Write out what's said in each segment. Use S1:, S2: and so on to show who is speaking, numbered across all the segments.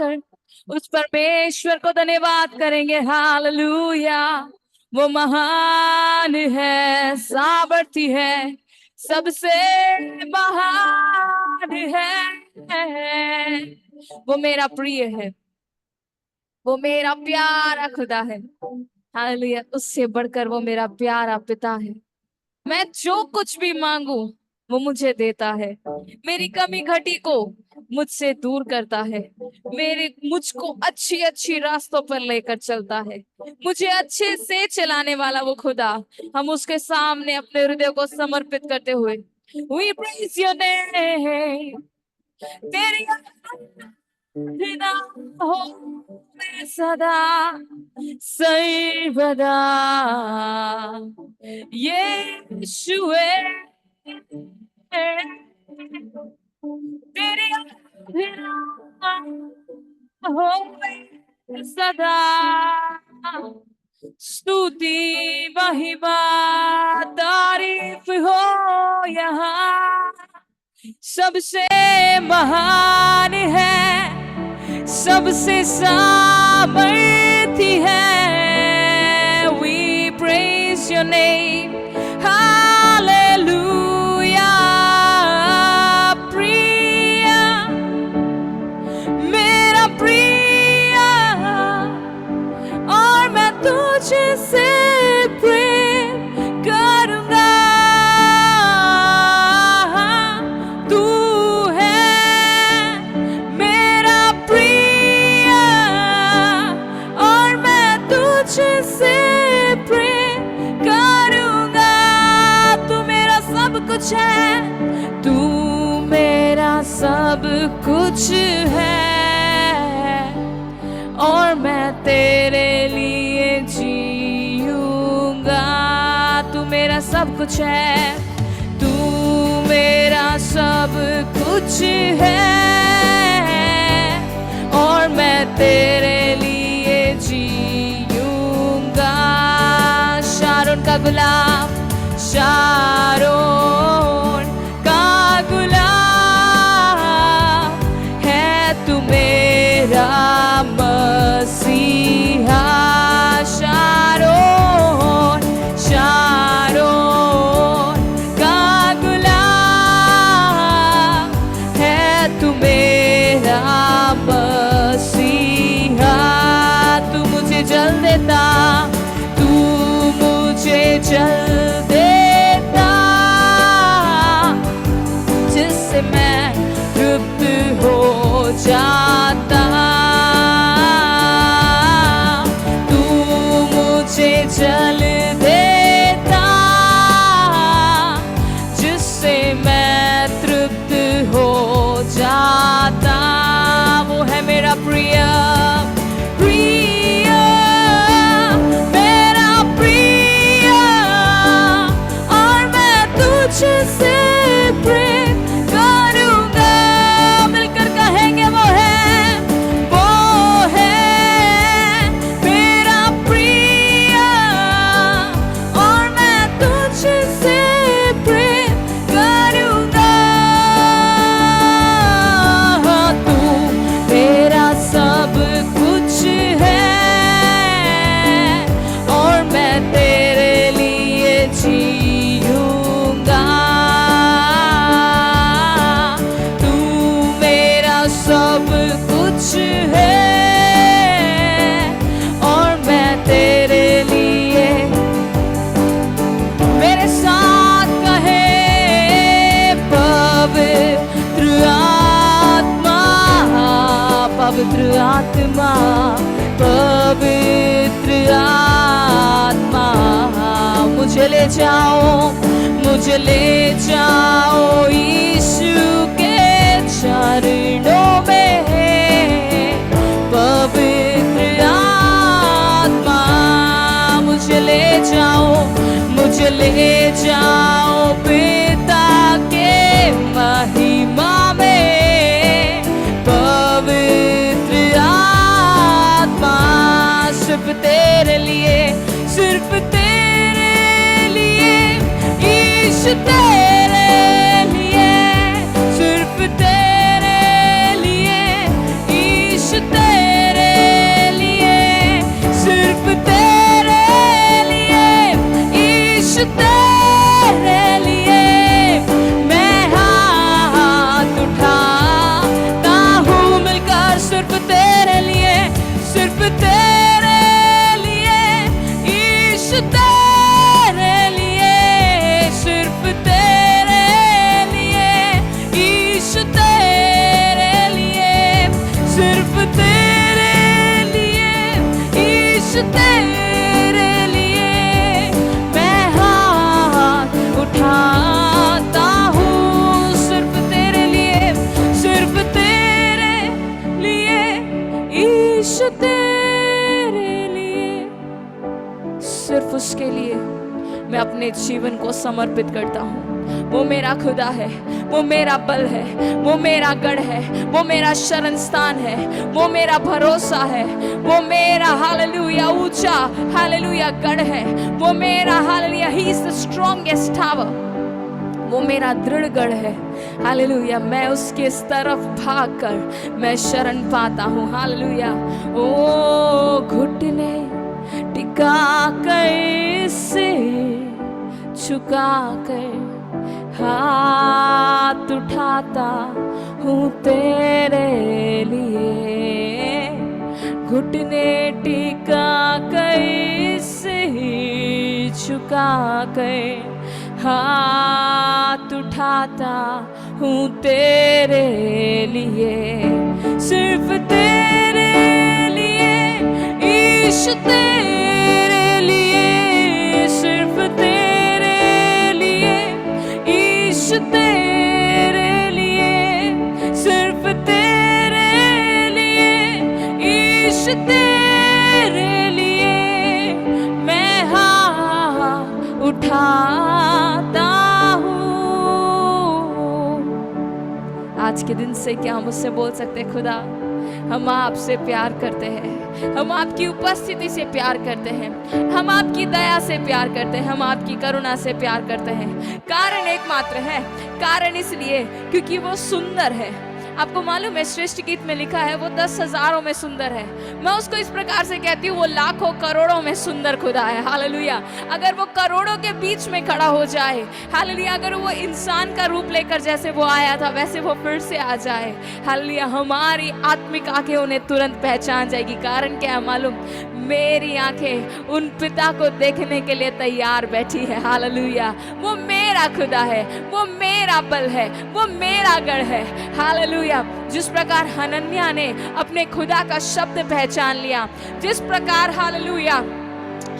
S1: कर उस परमेश्वर को धन्यवाद करेंगे। हालेलुया, वो महान है, सामर्थी है, सबसे महान है। वो मेरा प्रिय है, वो मेरा प्यारा खुदा है। हालेलुया, उससे बढ़कर वो मेरा प्यारा पिता है। मैं जो कुछ भी मांगू वो मुझे देता है, मेरी कमी घटी को मुझसे दूर करता है, मुझको अच्छी अच्छी रास्तों पर लेकर चलता है, मुझे अच्छे से चलाने वाला वो खुदा। हम उसके सामने अपने हृदय को समर्पित करते हुए We praise your name, तेरी आराधना हो मैं सदा सर्वदा। यीशुए तेरी आराधना हो मैं सदा, स्तुति महिमा तारीफ हो यहाँ। सबसे महान है, सबसे सामर्थी है। We praise your name, hallelujah. प्रिय मेरा प्रिय, और मैं तुझसे प्रेम करूंगा। तू है मेरा प्रिय, और मैं तुझसे प्रेम करूंगा। तू मेरा सब कुछ है, तू मेरा सब कुछ है, और मैं तेरे लिए जीऊंगा। तू मेरा सब कुछ है, तू मेरा सब कुछ है, और मैं तेरे लिए जीऊंगा। शारोन का गुलाब, शारोन का गुलाब है तू मेरा मसीहा। शारोन, शारोन का गुलाब है तू मेरा मसीहा। तू मुझे जल देता, तू मुझे जल देता, जिससे मैं तृप्त हो जाता। तू मुझे जल देता, जिससे मैं तृप्त हो जाता। वो है मेरा प्रिय, प्रिय मेरा प्रिय, और मैं तुझसे प्रेम करूंगा। मिलकर कहेंगे वो है मेरा प्रिय, और मैं तुझसे प्रेम करूंगा। तू मेरा सब कुछ है, और मैं तेरे लिए जीऊंगा। तू मेरा सब कुछ है, और मैं तेरे लिए। मेरे साथ कहे पवित्र आत्मा, पवित्र आत्मा, पवित्र आत्मा। मुझे ले जाओ, मुझे ले जाओ यीशु के चरणों में। पवित्र आत्मा मुझे ले जाओ, मुझे ले जाओ पिता के महिमा में। पवित्र आत्मा सिर्फ तेरे लिए, सिर्फ तेरे लिए, यीशु तेरे लिए, सिर्फ तेरे लिए, यीशु सिर्फ तेरे लिए ईश तेरे लिए मैं हाथ उठाता हूँ। सिर्फ तेरे लिए, सिर्फ तेरे लिए ईश तेरे लिए, सिर्फ उसके लिए मैं अपने जीवन को समर्पित करता हूँ। वो मेरा खुदा है, वो मेरा बल है, वो मेरा गढ़ है, वो मेरा शरण स्थान है, वो मेरा भरोसा है, वो मेरा हालेलुया ऊंचा हालेलुया गढ़ है, वो मेरा hallelujah he is the strongest tower, वो मेरा दृढ़ गढ़ है। हालेलुया, मैं उसके तरफ भागकर मैं शरण पाता हूँ। हालेलुया, ओ घुटने टिका कर सिर झुका कर हाथ उठाता हूँ तेरे लिए। घुटने टिका कर सिर झुका कर हाथ उठाता हूँ तेरे लिए। सिर्फ तेरे लिए ईश तेरे लिए, सिर्फ तेरे लिए ईश तेरे लिए, सिर्फ तेरे लिए ईश तेरे लिए मैं हाथ उठाता हूँ। आज के दिन से क्या हम उससे बोल सकते हैं, खुदा हम आपसे प्यार करते हैं, हम आपकी उपस्थिति से प्यार करते हैं, हम आपकी दया से प्यार करते हैं, हम आपकी करुणा से प्यार करते हैं। कारण एकमात्र है, कारण इसलिए क्योंकि वो सुंदर है। आपको मालूम है श्रेष्ठ गीत में लिखा है वो 10,000 में सुंदर है। मैं उसको इस प्रकार से कहती हूँ, वो लाखों करोड़ों में सुंदर खुदा है। हालेलुया, अगर वो करोड़ों के बीच में खड़ा हो जाए, हालेलुया, अगर वो इंसान का रूप लेकर जैसे वो आया था वैसे वो फिर से आ जाए, हालेलुया, हमारी आत्मिक आंखें उन्हें तुरंत पहचान जाएगी। कारण क्या है मालूम? मेरी आंखें उन पिता को देखने के लिए तैयार बैठी है। हालेलुया, वो मेरा खुदा है, वो मेरा बल है, वो मेरा गढ़ है। हालेलुया, जिस प्रकार हनन्याह ने अपने खुदा का शब्द पहचान लिया, जिस प्रकार हालेलुया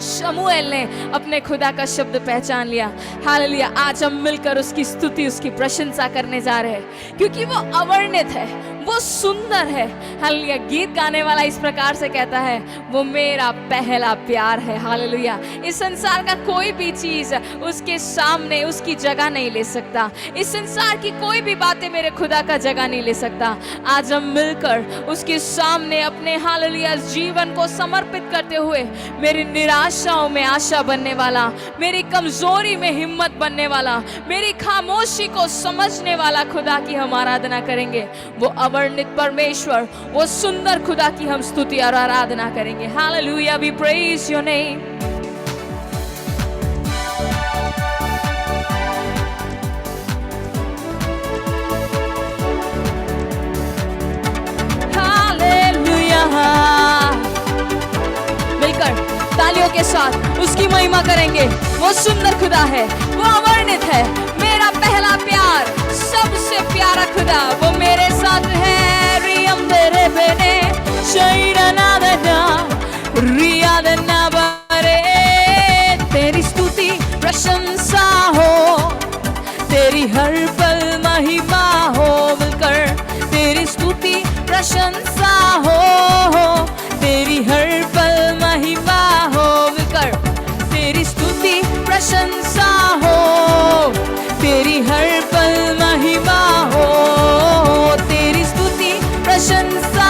S1: शमूएल ने अपने खुदा का शब्द पहचान लिया, हालेलुया, आज हम मिलकर उसकी स्तुति उसकी प्रशंसा करने जा रहे हैं क्योंकि वो अवर्णित है, वो सुंदर है। हालेलुया, गीत गाने वाला इस प्रकार से कहता है, वो मेरा पहला प्यार है। हालेलुया, इस संसार का कोई भी चीज उसके सामने उसकी जगह नहीं ले सकता। इस संसार की कोई भी बातें मेरे खुदा का जगह नहीं ले सकता। आज हम मिलकर उसके सामने अपने हालेलुया जीवन को समर्पित करते हुए मेरी निराशाओं में आशा बनने वाला, मेरी कमजोरी में हिम्मत बनने वाला, मेरी खामोशी को समझने वाला खुदा की हम आराधना करेंगे। वो अवर्णित परमेश्वर, वो सुंदर खुदा की हम स्तुति और आराधना करेंगे। Hallelujah, we praise your name. Hallelujah, मिलकर तालियों के साथ उसकी महिमा करेंगे। वो सुंदर खुदा है, वो अवर्णित है, मेरा पहला प्यार, सबसे प्यारा खुदा, वो मेरे साथ है। रियम तेरे बेने शैरना दना रिया दना बरे, तेरी स्तुति प्रशंसा हो, तेरी हर पल महिमा हो। मिलकर तेरी स्तुति प्रशंसा हो, तेरी हर पल महिमा हो। मिलकर तेरी स्तुति प्रशंसा हो, तेरी हर पल महिमा हो, तेरी स्तुति प्रशंसा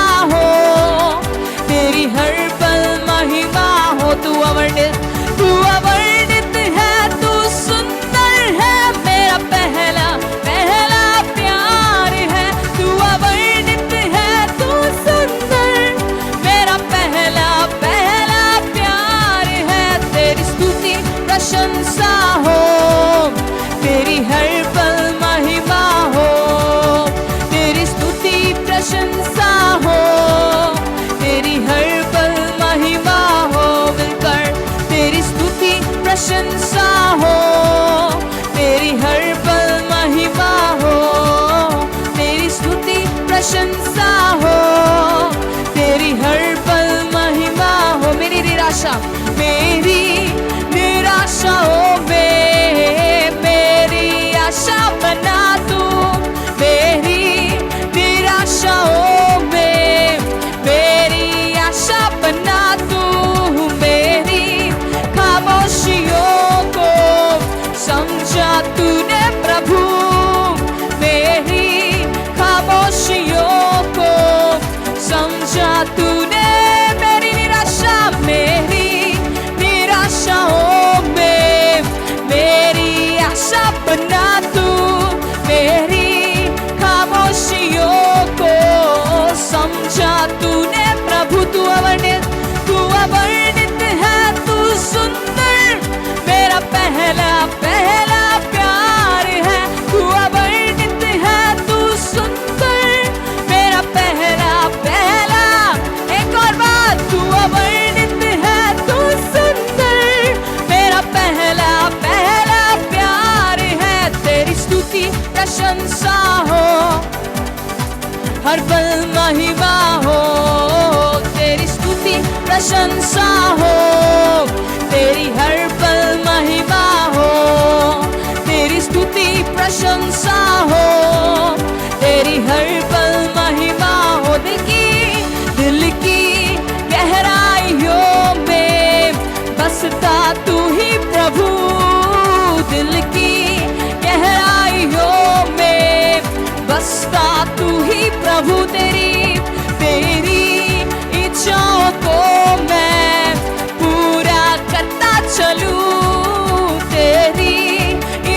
S1: तूने मेरी निराशाओं में मेरी आशा बना तू, मेरी खामोशियों को समझा तूने प्रभु। तू अवर्णित है, तू सुंदर, मेरा पहला पहला प्यार है। तू अवर्णित है, तू सुंदर, मेरा पहला पहला। एक और बात, तू अवर्णित है, तू सुंदर, मेरा पहला पहला प्यार है। तेरी स्तुति प्रशंसा हो, हर पल महिमा हो। तेरी स्तुति प्रशंसा हो, तेरी हर पल महिमा हो। तेरी स्तुति प्रशंसा हो, तेरी हर पल महिमा हो। दिल की गहराइयों में बसता तू ही प्रभु, दिल की गहराइयों में बसता तू ही प्रभु। तेरी इच्छाओं को मैं पूरा करता चलूं, तेरी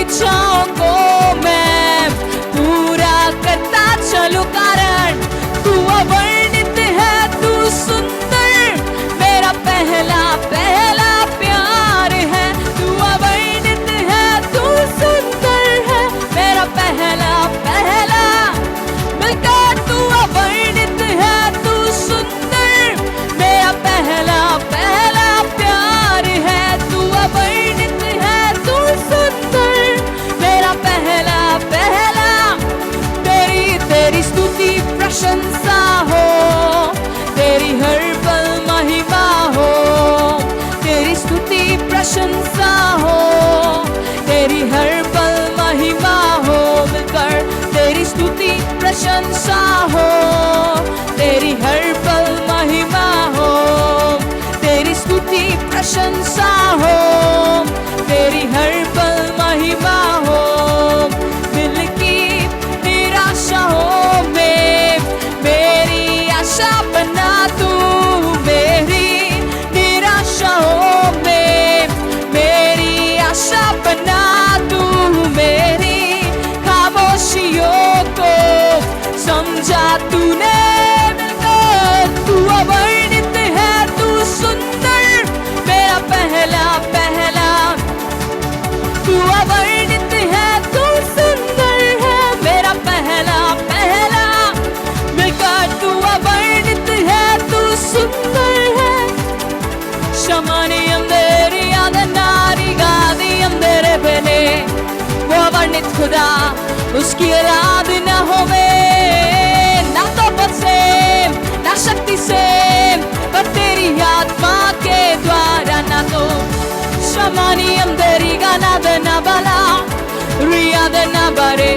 S1: इच्छाओं को मैं पूरा करता चलूं। कारण तू अवर्णित है, तू सुंदर, मेरा पहला पहला प्यार है। तू अवर्णित है, तू सुंदर है, मेरा पहला पहला। मिलकर तू अवर्णित है, तू सुंदर, मेरा पहला पहला प्यार है। तू अवर्णित है, तू सुंदर, मेरा पहला पहला। तेरी स्तुति प्रशंसा हो, तेरी हर पल महिमा हो। तेरी स्तुति प्रशंसा हो, तेरी हर पल महिमा हो। मिलकर तेरी स्तुति प्रशंसा हो, तेरी हर पल महिमा हो। तेरी स्तुति प्रशंसा हो, तेरी हर पल महिमा हो। दिल की निराशाओं में मेरी आशा बना तू, मेरी निराशाओं में मेरी आशा बना तू, मेरी खामोशियों को समझा तूने। तू अवर्णित है, तू सुंदर, मेरा पहला पहला। तू अवर्णित है, तू सुंदर है, मेरा पहला पहला। मिलकर तू अवर्णित है, तू सुंदर है। शमानी अंधेरी आदनारी गादी अंधेरे बने, वो अवर्णित खुदा उसकी आराधना होवे। ना तो बल से ना शक्ति से, पर तेरी आत्मा के द्वारा। ना तो शमानी अंधेरी गाना देना बला रिया देना बरे।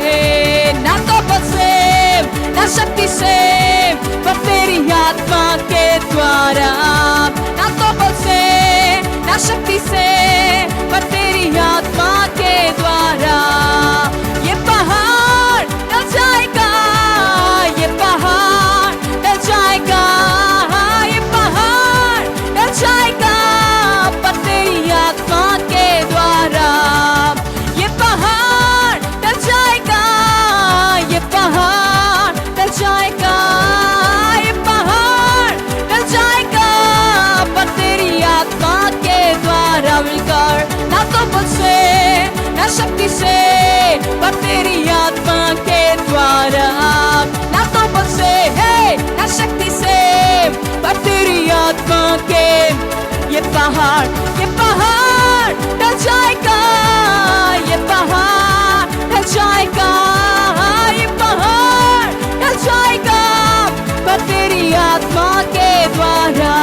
S1: ना तो बल से ना शक्ति से, पर तेरी आत्मा के द्वारा। ना तो बल से ना शक्ति से, पर तेरी आत्मा के द्वारा। ये पहाड़ टल जाएगा, ये पहाड़ टल जाएगा, ये पहाड़ टल जाएगा, पर तेरी आत्मा के द्वारा। ये पहाड़ टल जाएगा, ये पहाड़ टल जाएगा, ये पहाड़ टल जाएगा, पर तेरी आत्मा के द्वारा। मिलकर ना तो बल से ना शक्ति से, पर तेरी आत्मा के द्वारा। ना तो बल से है ना शक्ति से, पर तेरी आत्मा के। ये पहाड़ टल जाएगा, ये पहाड़ टल जाएगा, ये पहाड़ टल जाएगा, पर तेरी आत्मा के द्वारा।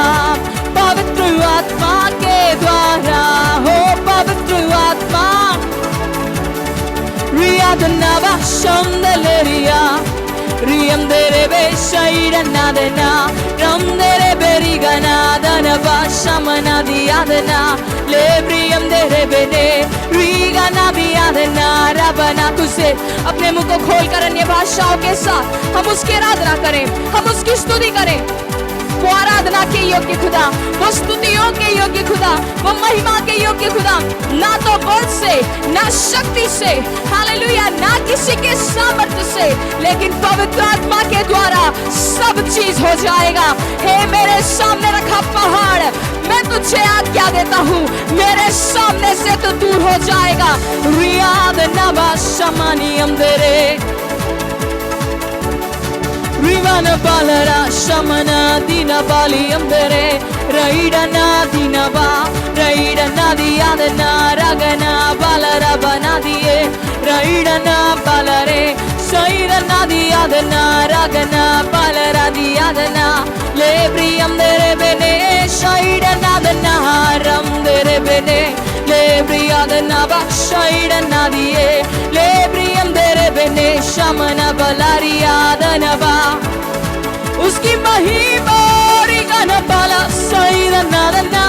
S1: पवित्र आत्मा के द्वारा हो, पवित्र आत्मा। रिया दनावा शंदलेरिया, रियम देरे बेशाइरा नादना, रम देरे बेरिगा नादना शमना दियादना, लेब्रियम देरे बेने रिगा ना दियादना। रबना तुझे अपने मुंह को खोलकर अन्य भाषाओं के साथ हम उसकी आराधना करें, हम उसकी स्तुति करें। वो योग्य खुदा, वो स्तुतियों के योग्य खुदा, वो महिमा के योग्य खुदा, ना तो बल से, ना शक्ति से, हालेलुया, ना किसी के सामर्थ्य से, लेकिन पवित्र आत्मा के द्वारा सब चीज हो जाएगा। हे मेरे सामने रखा पहाड़, मैं तुझे आज्ञा देता हूँ, मेरे सामने से तो दूर हो जाएगा। रियाद नवा Shamani अम्बेरे Rivana balara shamana dina bali ambere raida na dina ba raida na diyadana ragana balara banadiye raida na balare shaira na diyadana ragana balara diyadana lebri ambere bene shaira na dana ram dere bene lebri adana ba shaira na diye lebri ambere bene shamana balari adana ba उसकी महिमा रिगना बाला सैरा नादना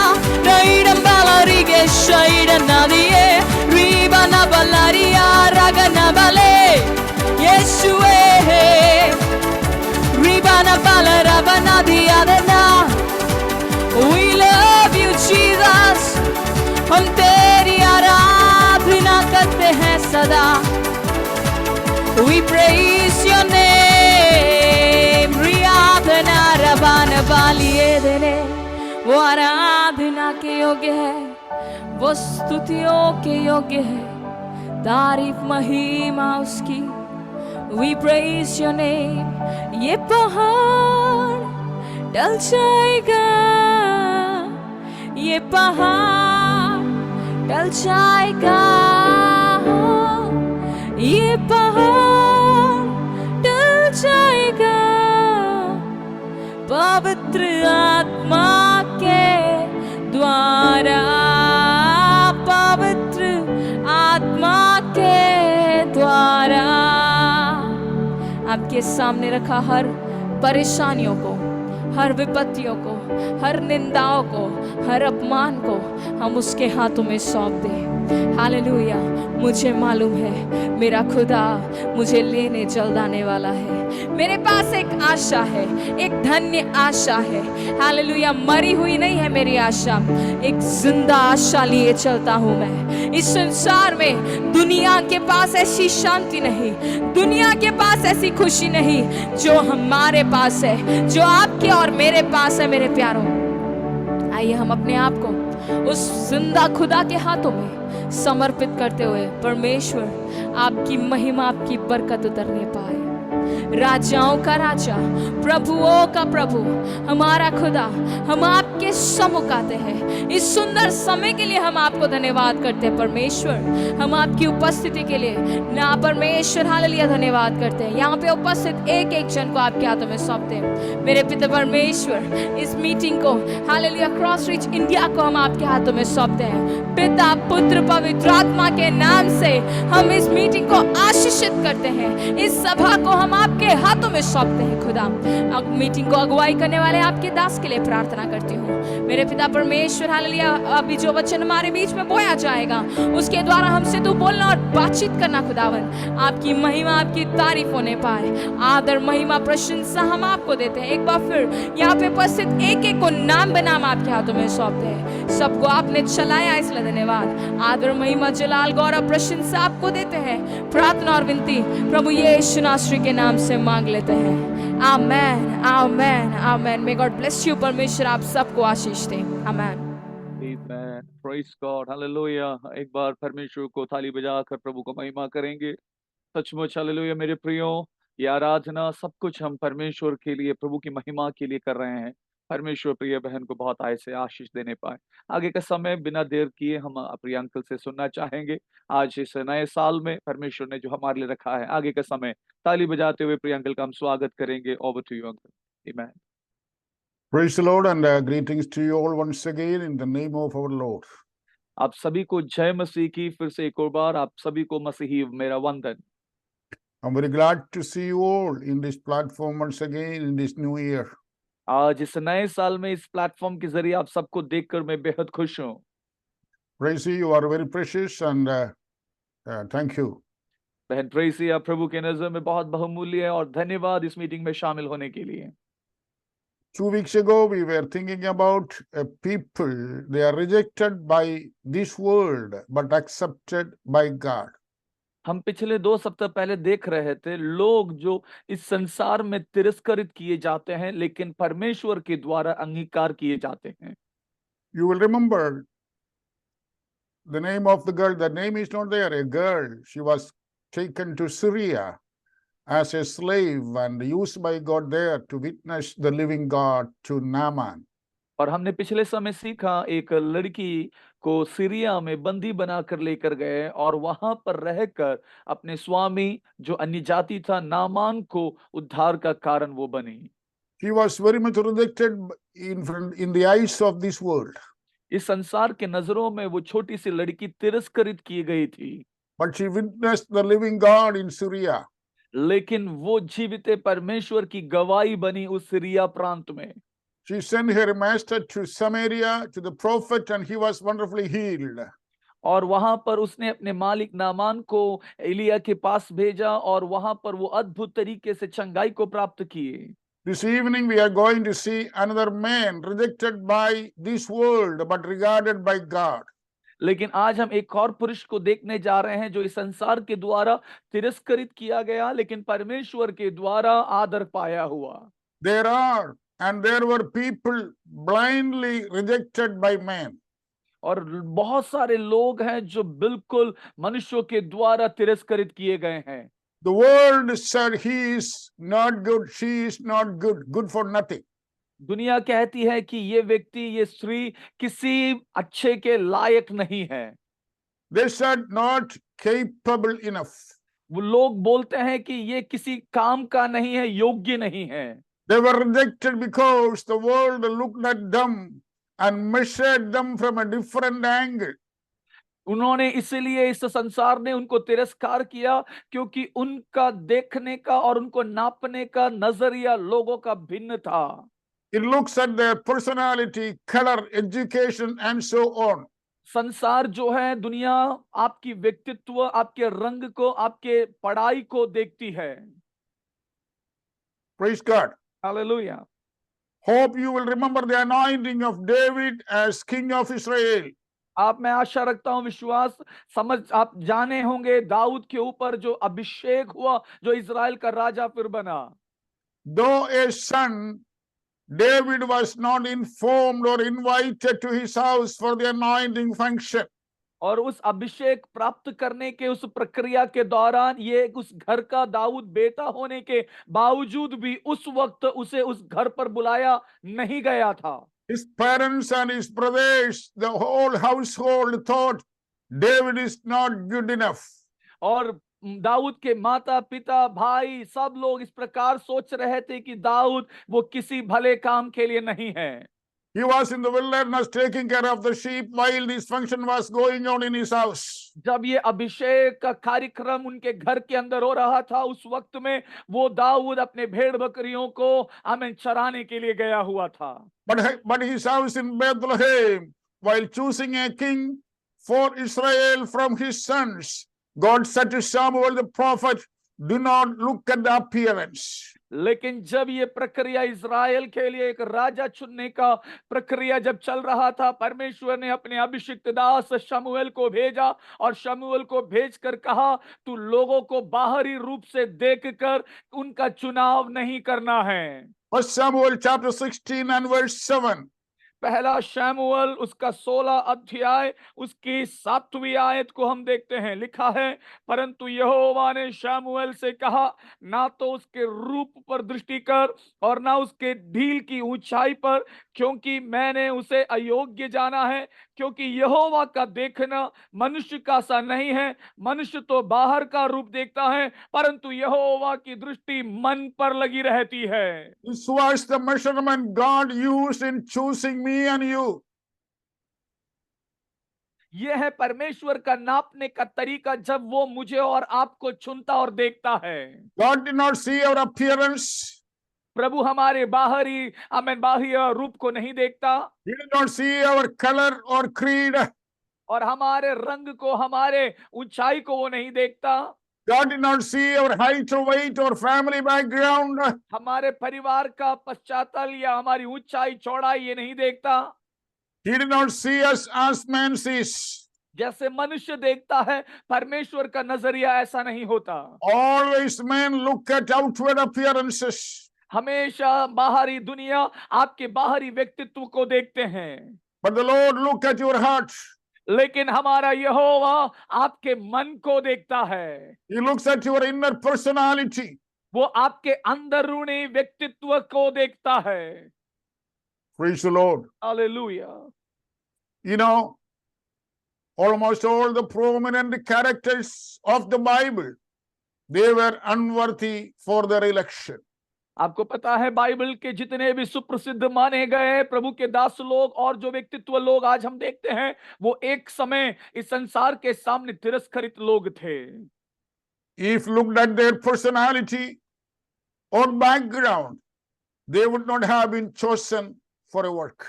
S1: राइडम बाला रिगे शैरा नादिए रिबना बालारिया रगना बाले यीशुए रिबना बाला रबना दिया देना। We love you Jesus, हम तेरी आराधना करते हैं सदा। We praise your name, रियाधना रबान बालिए देने, वो आराधना के योग्य है, वो स्तुतियों के योग्य है, तारीफ महिमा उसकी। We praise your name, ये पहाड़ डल जाएगा, ये पहाड़ डल जाएगा, ये पहाड़ डल जाएगा, पवित्र आत्मा के द्वारा, पवित्र आत्मा के द्वारा। आपके सामने रखा हर परेशानियों को, हर विपत्तियों को, हर निंदाओं को, हर अपमान को हम उसके हाथों में सौंप दें। हालेलुया। मुझे मालूम है मेरा खुदा मुझे लेने जल्द आने वाला है। मेरे पास एक आशा है, एक धन्य आशा है। हालेलुया। मरी हुई नहीं है मेरी आशा, एक जिंदा आशा लिए चलता हूँ मैं। इस संसार में दुनिया के पास ऐसी शांति नहीं, दुनिया के पास ऐसी खुशी नहीं जो हमारे पास है, जो आपके और मेरे पास है। मेरे प्यारों, आइए हम अपने आप को उस जिंदा खुदा के हाथों में समर्पित करते हुए परमेश्वर आपकी महिमा, आपकी बरकत उतरने पाए। राजाओं का राजा, प्रभुओं का प्रभु, हमारा खुदा, हम आपके सम्मुख आते हैं। इस सुंदर समय के लिए हम आपको धन्यवाद करते हैं परमेश्वर। हम आपकी उपस्थिति के लिए ना परमेश्वर हालेलुया धन्यवाद करते हैं। यहाँ पे उपस्थित एक एक जन को आपके हाथों में सौंपते हैं। मेरे पिता परमेश्वर, इस मीटिंग को हालेलुया क्रॉस रीच इंडिया को हम आपके हाथों में सौंपते हैं। पिता, पुत्र, पवित्र आत्मा के नाम से हम इस मीटिंग को आशीषित करते हैं। इस सभा को हम आपके हाथों में सौंपते हैं। खुदा, अब मीटिंग को अगुवाई करने वाले आपके दास के लिए प्रार्थना करती हूँ। मेरे पिता परमेश्वर हालेलुया, अभी जो वचन हमारे बीच में बोया जाएगा उसके द्वारा हमसे तू बोलना और बातचीत करना। खुदावन, आपकी महिमा, आपकी तारीफ होने पाए। आदर, महिमा, प्रशंसा हम आपको देते हैं। एक बार फिर यहाँ पे उपस्थित एक एक को नाम बनाम आपके हाथों में सौंपते हैं। सबको आपने चलाया, इसलिए धन्यवाद। आदर, महिमा, जलाल, गौरव, प्रशंसा आपको देते हैं। प्रार्थना और विनती प्रभु यीशु नासरी के नाम से मांग लेते हैं। Amen, amen, amen. May God bless you. परमेश्वर आप सबको आशीष दे। आमेन।
S2: Amen. Praise God. Hallelujah. एक बार परमेश्वर को थाली बजाकर प्रभु को महिमा करेंगे। सचमुच हालेलुया मेरे प्रियो, ये आराधना सब कुछ हम परमेश्वर के लिए, प्रभु की महिमा के लिए कर रहे हैं। परमेश्वर प्रिय बहन को बहुत आय से आशीष देने पाए। आगे का समय बिना देर किए हम प्रिय अंकल से सुनना चाहेंगे। आज इस नए साल में परमेश्वर ने जो हमारे लिए रखा है, आगे का समय ताली बजाते हुए प्रिय अंकल का हम स्वागत करेंगे। Over to you uncle. Amen.
S3: Praise the Lord and greetings to you all once again in the name of our Lord.
S2: आप सभी को जय मसीह की। फिर से एक और बार आप सभी को मसीही मेरा वंदन।
S3: I'm very glad to see you all in this platform once again in this new year.
S2: आज इस नए साल में इस प्लेटफॉर्म के जरिए आप सबको देखकर मैं बेहद खुश हूँ।
S3: Praise you are very precious and thank you.
S2: बहन ट्रेसी, आप प्रभु के नजर में बहुत बहुमूल्य है और धन्यवाद इस मीटिंग में शामिल होने के लिए।
S3: 2 weeks ago, we were thinking about people, they are rejected by this world, but accepted by God.
S2: हम पिछले 2 सप्ताह पहले देख रहे थे लोग जो इस संसार में तिरस्कृत किए जाते हैं लेकिन परमेश्वर के द्वारा अंगीकार किए जाते हैं।
S3: You will remember the name of the girl. The name is not there, a girl. She was taken to Syria as a slave and used by God there to witness the living God to Naaman.
S2: और हमने पिछले समय सीखा एक लड़की को Syria में बंदी बनाकर लेकर गए और वहां पर रहकर अपने स्वामी जो अन्य जाति था नामान को उद्धार का कारण वो बनी।
S3: She was very much rejected in the eyes of this world.
S2: इस संसार के नजरों में वो छोटी सी लड़की तिरस्कृत की गई थी,
S3: But she witnessed the living God in Syria.
S2: लेकिन वो जीवित परमेश्वर की गवाही बनी उस सीरिया प्रांत में।
S3: She sent her master to Samaria to the prophet, and he was wonderfully healed.
S2: और वहां पर उसने अपने मालिक नामान को एलिया के पास भेजा और वहां पर वो अद्भुत तरीके से चंगाई को प्राप्त किए।
S3: This evening we are going to see another man rejected by this world but regarded by God.
S2: लेकिन आज हम एक और पुरुष को देखने जा रहे हैं जो इस संसार के द्वारा तिरस्कृत किया गया लेकिन परमेश्वर के द्वारा आदर पाया हुआ।
S3: There are and there were people blindly rejected by man.
S2: और बहुत सारे लोग हैं जो बिल्कुल मनुष्यों के द्वारा तिरस्कृत किए गए हैं।
S3: The world said he is not good, she is not good, good for nothing.
S2: दुनिया कहती है कि ये व्यक्ति ये स्त्री किसी अच्छे के लायक नहीं है।
S3: They said not capable enough.
S2: वो लोग बोलते हैं कि ये किसी काम का नहीं है, योग्य नहीं है।
S3: They were rejected because the world looked at them and measured them from a different angle.
S2: उन्होंने इसलिए इस संसार ने उनको तिरस्कार किया क्योंकि उनका देखने का और उनको नापने का नजरिया लोगों का भिन्न था।
S3: It looks at their personality, color, education, and so on.
S2: संसार जो है दुनिया आपकी व्यक्तित्व, आपके रंग को, आपके पढ़ाई को देखती है।
S3: Praise God.
S2: Hallelujah.
S3: Hope you will remember the anointing of David as king of Israel.
S2: आप मैं आशा रखता हूं विश्वास समझ आप जाने होंगे दाऊद के ऊपर जो अभिषेक हुआ जो इजराइल का राजा फिर बना।
S3: Though a son, David was not informed or invited to his house for the anointing function.
S2: और उस अभिषेक प्राप्त करने के उस प्रक्रिया के दौरान ये उस घर का दाऊद बेटा होने के बावजूद भी उस वक्त उसे उस घर पर बुलाया नहीं गया था।
S3: His parents and his brothers, the whole household thought David is not good enough.
S2: और दाऊद के माता पिता भाई सब लोग इस प्रकार सोच रहे थे कि दाऊद वो किसी भले काम के लिए नहीं है।
S3: He was in the wilderness taking care of the sheep while this function was going on in his house.
S2: जब ये अभिषेक का कार्यक्रम उनके घर के अंदर हो रहा था उस वक्त में वो दाऊद अपने भेड़ बकरियों को आमीन चराने के लिए गया हुआ था।
S3: But his house in Bethlehem, while choosing a king for Israel from his sons, God said to Samuel the prophet, do not look at the appearance.
S2: लेकिन जब ये प्रक्रिया इज़राइल के लिए एक राजा चुनने का प्रक्रिया जब चल रहा था परमेश्वर ने अपने अभिषिक्त दास शमूएल को भेजा और शमूएल को भेजकर कहा तू लोगों को बाहरी रूप से देखकर उनका चुनाव नहीं करना है।
S3: 1 Samuel chapter 16 and verse 7.
S2: पहला शमूएल उसका 16 अध्याय उसकी 7वीं आयत को हम देखते हैं। लिखा है परंतु यहोवा ने शमूएल से कहा ना तो उसके रूप पर दृष्टि कर और ना उसके ढील की ऊंचाई पर क्योंकि मैंने उसे अयोग्य जाना है क्योंकि यहोवा का देखना मनुष्य का सा नहीं है। मनुष्य तो बाहर का रूप देखता है परंतु यहोवा की दृष्टि मन पर लगी रहती है।
S3: This was the measurement God used in choosing me and you.
S2: यह है परमेश्वर का नापने का तरीका जब वो मुझे और आपको चुनता और देखता है।
S3: God did not see our appearance.
S2: प्रभु हमारे बाहरी आमीन बाह्य रूप को नहीं देखता।
S3: He did not see our color or creed.
S2: और हमारे रंग को हमारे ऊंचाई को वो नहीं देखता।
S3: God did not see our height or weight or family background.
S2: हमारे परिवार का पश्चातल या हमारी ऊंचाई चौड़ाई ये नहीं देखता।
S3: He did not see us as man sees.
S2: जैसे मनुष्य देखता है, परमेश्वर का नजरिया ऐसा नहीं होता।
S3: Always men look at outward appearances,
S2: हमेशा बाहरी दुनिया आपके बाहरी व्यक्तित्व को देखते हैं,
S3: but the Lord look at your heart.
S2: लेकिन हमारा यहोवा आपके मन को देखता है।
S3: He looks at your inner personality.
S2: वो आपके अंदरूनी व्यक्तित्व को देखता है।
S3: Praise the Lord.
S2: Hallelujah.
S3: You know, almost all the prominent characters of the Bible, they were unworthy for their election.
S2: आपको पता है बाइबल के जितने भी सुप्रसिद्ध माने गए प्रभु के दास लोग और जो व्यक्तित्व लोग आज हम देखते हैं, वो एक समय इस संसार के सामने तिरस्कृत लोग थे।
S3: If looked at their personality or background, they would not have been chosen for a work.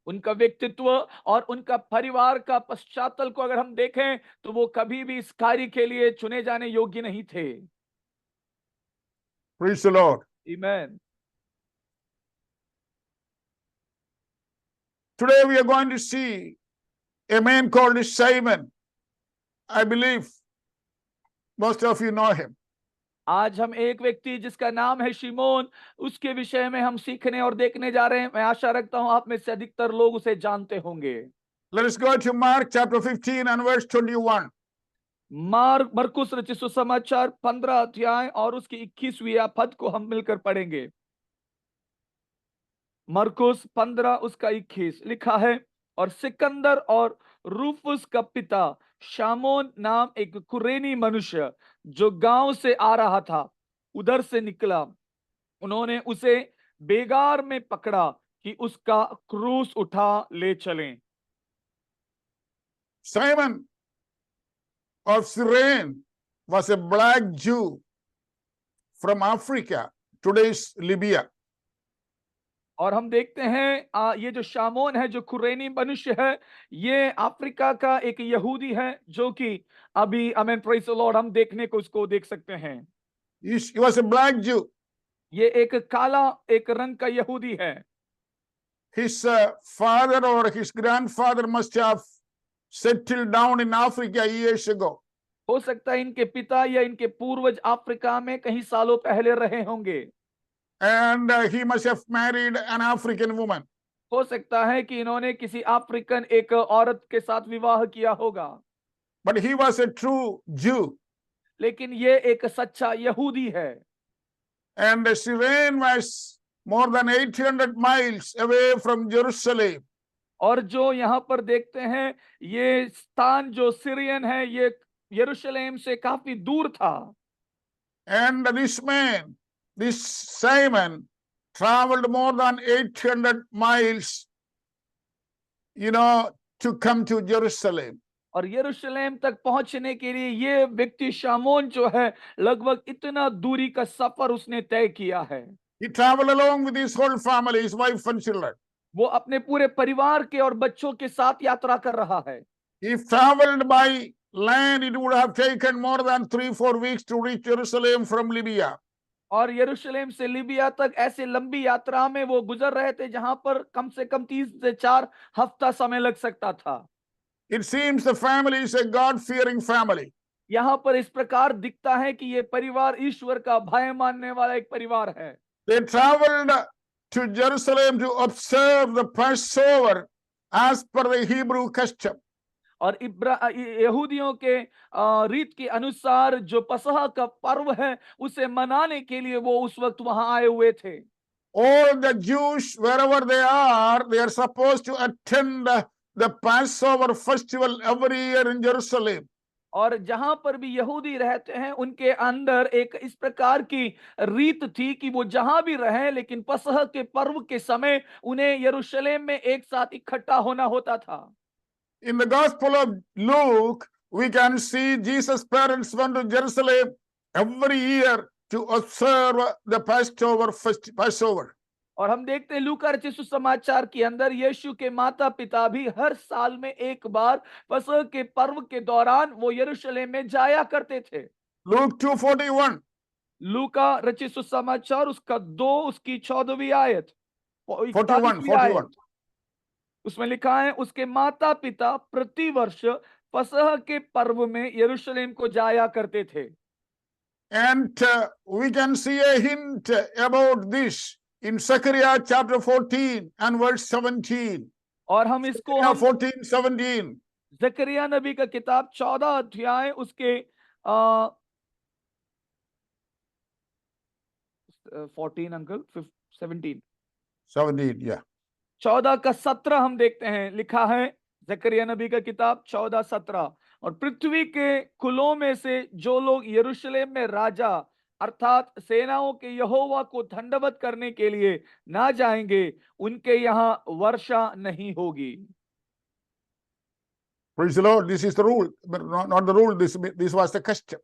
S2: उनका व्यक्तित्व और उनका परिवार का पश्चातल को अगर हम देखें तो वो कभी भी इस कार्य के लिए चुने जाने योग्य नहीं थे।
S3: Praise the Lord.
S2: आमीन।
S3: Today we are going to see a man called Simon. I believe most of you know him.
S2: आज हम एक व्यक्ति जिसका नाम है शिमोन, उसके विषय में हम सीखने और देखने जा रहे हैं। मैं आशा रखता हूं आप में से अधिकतर लोग उसे जानते होंगे।
S3: Let us go to Mark chapter 15 and verse 21.
S2: मरकुस रचित सुसमाचार 15 अध्याय और उसकी 21वीं पद को हम मिलकर पढ़ेंगे। मरकुस 15 उसका 21 लिखा है, और सिकंदर और रूफुस का पिता शामोन नाम एक कुरेनी मनुष्य जो गांव से आ रहा था, उधर से निकला। उन्होंने उसे बेगार में पकड़ा कि उसका क्रूस उठा ले चलें।
S3: Simon of Cyrene was a black Jew from Africa, today's Libya.
S2: और हम देखते हैं ये जो शामोन है, जो कुरैनी मनुष्य है, ये अफ्रीका का एक यहूदी है जो कि अभी आमीन प्रेज द लॉर्ड हम देखने को उसको देख सकते हैं।
S3: He was a black Jew.
S2: ये एक काला एक रंग का यहूदी है।
S3: His father or his grandfather must have settled down in Africa years ago.
S2: हो सकता है इनके पिता या इनके पूर्वज अफ्रीका में कई सालों पहले रहे होंगे।
S3: And he must have married an African woman.
S2: हो सकता है कि इन्होंने किसी अफ्रीकन एक औरत के साथ विवाह किया होगा।
S3: But he was a true Jew.
S2: लेकिन ये एक सच्चा यहूदी है।
S3: And Cyrene was more than 800 miles away from Jerusalem.
S2: और जो यहाँ पर देखते हैं, ये स्थान जो सीरियन है, ये यरूशलेम से काफी दूर था।
S3: And this man, this Simon, traveled more than 800 miles, to come to Jerusalem.
S2: और यरूशलेम तक पहुंचने के लिए ये व्यक्ति शामोन जो है, लगभग इतना दूरी का सफर उसने तय किया है।
S3: He traveled along with his whole family, his wife and children.
S2: वो अपने पूरे परिवार के और बच्चों के साथ यात्रा कर रहा है।
S3: If traveled by land, it would have taken more than 3-4 weeks to reach Jerusalem from Libya.
S2: और यरूशलेम से लिबिया तक ऐसे लंबी यात्रा में वो गुजर रहे थे जहां पर कम से कम 3 से 4 हफ्ता समय लग सकता था।
S3: It seems the family is a God-fearing family.
S2: यहाँ पर इस प्रकार दिखता है कि ये परिवार ईश्वर का भय मानने वाला एक परिवार है।
S3: They traveled to Jerusalem to observe the Passover as per the Hebrew custom.
S2: और यहूदियों के रीत के अनुसार जो पसहा का पर्व है, उसे मनाने के लिए वो उस वक्त वहां आए हुए थे।
S3: All the Jews, wherever they are supposed to attend the Passover festival every year in Jerusalem.
S2: और जहां पर भी यहूदी रहते हैं, उनके अंदर एक इस प्रकार की रीत थी कि वो जहां भी रहे, लेकिन पसह के पर्व के समय उन्हें यरूशलेम में एक साथ इकट्ठा होना होता था।
S3: In the Gospel of Luke, we can see Jesus' parents went to Jerusalem every year to observe the Passover.
S2: और हम देखते हैं लूका रचित सुसमाचार के अंदर यीशु के माता पिता भी हर साल में एक बार पसह के पर्व के दौरान वो यरूशलेम में जाया करते थे।
S3: Luke 2:41.
S2: लूका रचित सुसमाचार उसका 2 उसकी 14वीं आयत
S3: 41.
S2: 41वीं आयत उसमें लिखा है, उसके माता पिता प्रतिवर्ष फसह के पर्व में यरूशलेम को जाया करते थे।
S3: And we can see a hint about this in Zechariah chapter 14 and verse 17.
S2: और हम इसको
S3: Zechariah
S2: हम
S3: 14:17.
S2: जकरिया नबी का किताब 14 अध्याय उसके 14 अंकल 17
S3: 17, yeah.
S2: 14 का 17 हम देखते हैं, लिखा है जकरिया नबी का किताब 14:17, और पृथ्वी के कुलों में से जो लोग यरूशलेम में राजा अर्थात सेनाओं के यहोवा को दंडवत करने के लिए ना जाएंगे, उनके यहाँ वर्षा नहीं होगी।
S3: Praise the Lord. This is the rule, but not the rule. This was the custom.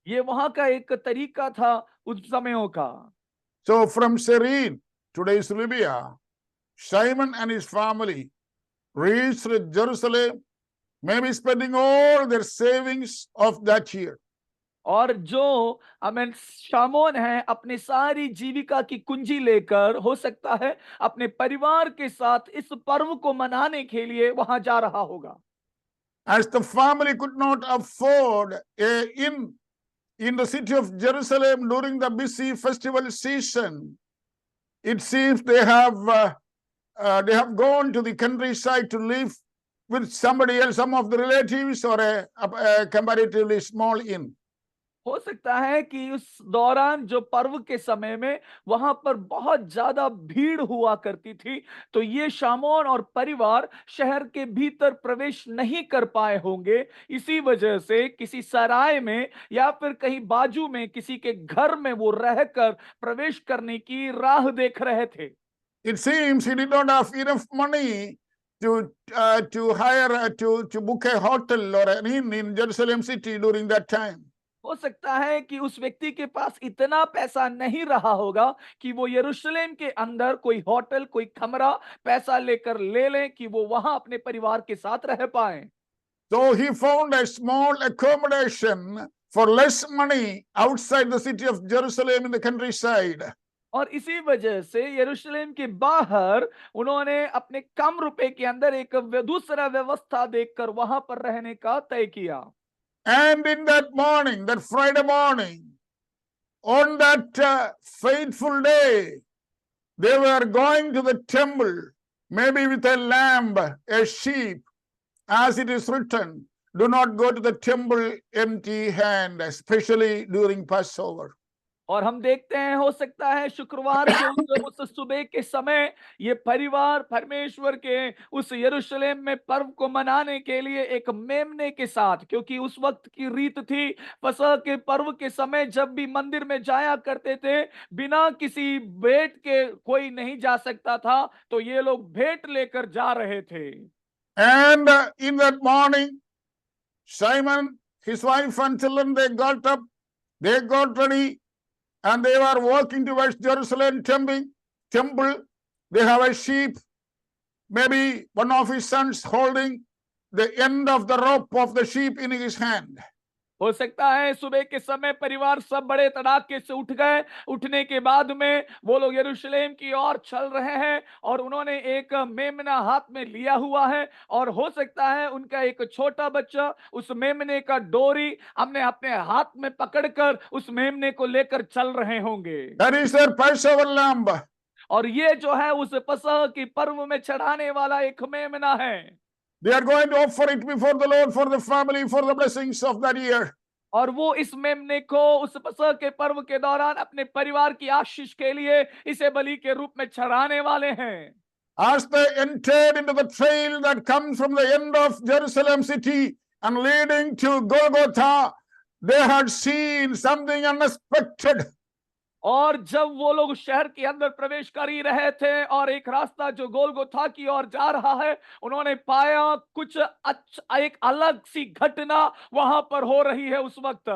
S2: ये वहां का एक तरीका था उस समयों का।
S3: So from Cyrene, today's Libya, Simon and his family reached Jerusalem, maybe spending all their savings of that year.
S2: और जो हमें शामोन है अपनी सारी जीविका की कुंजी लेकर हो सकता है अपने परिवार के साथ इस पर्व को मनाने के लिए वहां जा रहा होगा।
S3: As the family could not afford a inn in the city of Jerusalem during the busy festival season, it seems they have gone to the countryside to live with somebody else, some of the relatives, or a comparatively small inn.
S2: हो सकता है कि उस दौरान जो पर्व के समय में वहां पर बहुत ज्यादा भीड़ हुआ करती थी, तो ये शामोन और परिवार शहर के भीतर प्रवेश नहीं कर पाए होंगे। इसी वजह से किसी सराय में या फिर कहीं बाजू में किसी के घर में वो रहकर प्रवेश करने की राह देख रहे थे।
S3: It seems he did not have enough money to hire to book a hotel or an inn in Jerusalem city during that time.
S2: हो सकता है कि उस व्यक्ति के पास इतना पैसा नहीं रहा होगा कि वो यरूशलेम के अंदर कोई होटल कोई कमरा पैसा लेकर ले लें कि वो वहां अपने परिवार के साथ रह पाए।
S3: So he found a small accommodation for less money outside the city of Jerusalem in the countryside.
S2: और इसी वजह से यरूशलेम के बाहर उन्होंने अपने कम रुपए के अंदर एक दूसरा व्यवस्था देखकर वहां पर रहने का तय किया।
S3: And in that morning, that Friday morning, on that fateful day, they were going to the temple, maybe with a lamb, a sheep, as it is written, do not go to the temple empty hand, especially during Passover.
S2: और हम देखते हैं हो सकता है शुक्रवार के उस सुबह के समय ये परिवार परमेश्वर के उस यरूशलेम में पर्व को मनाने के लिए एक मेमने के साथ, क्योंकि उस वक्त की रीत थी फसह के पर्व के समय जब भी मंदिर में जाया करते थे बिना किसी भेंट के कोई नहीं जा सकता था, तो ये लोग भेंट लेकर जा रहे थे।
S3: And in that morning, Simon, his wife and children, they got up, they got ready, and they were walking towards Jerusalem temple. They have a sheep, maybe one of his sons holding the end of the rope of the sheep in his hand.
S2: हो सकता है सुबह के समय परिवार सब बड़े तड़ाके से उठ गए, उठने के बाद में वो लोग यरूशलेम की ओर चल रहे हैं और उन्होंने एक मेमना हाथ में लिया हुआ है, और हो सकता है उनका एक छोटा बच्चा उस मेमने का डोरी हमने अपने हाथ में पकड़कर उस मेमने को लेकर चल रहे होंगे।
S3: That is their Passover lamb.
S2: और ये जो है उस फसह की पर्व में चढ़ाने वाला एक मेमना है।
S3: They are going to offer it before the Lord for the family, for the blessings of that year.
S2: और वो इस मेमने को उस फसह के पर्व के दौरान अपने परिवार की आशीष के लिए इसे बलि के रूप में चढ़ाने वाले हैं।
S3: As they entered into the trail that comes from the end of Jerusalem city and leading to Golgotha, they had seen something unexpected.
S2: और जब वो लोग शहर के अंदर प्रवेश कर ही रहे थे और एक रास्ता जो गोलगोथा की ओर जा रहा है, उन्होंने पाया कुछ एक अलग सी घटना वहां पर हो रही है उस वक्त।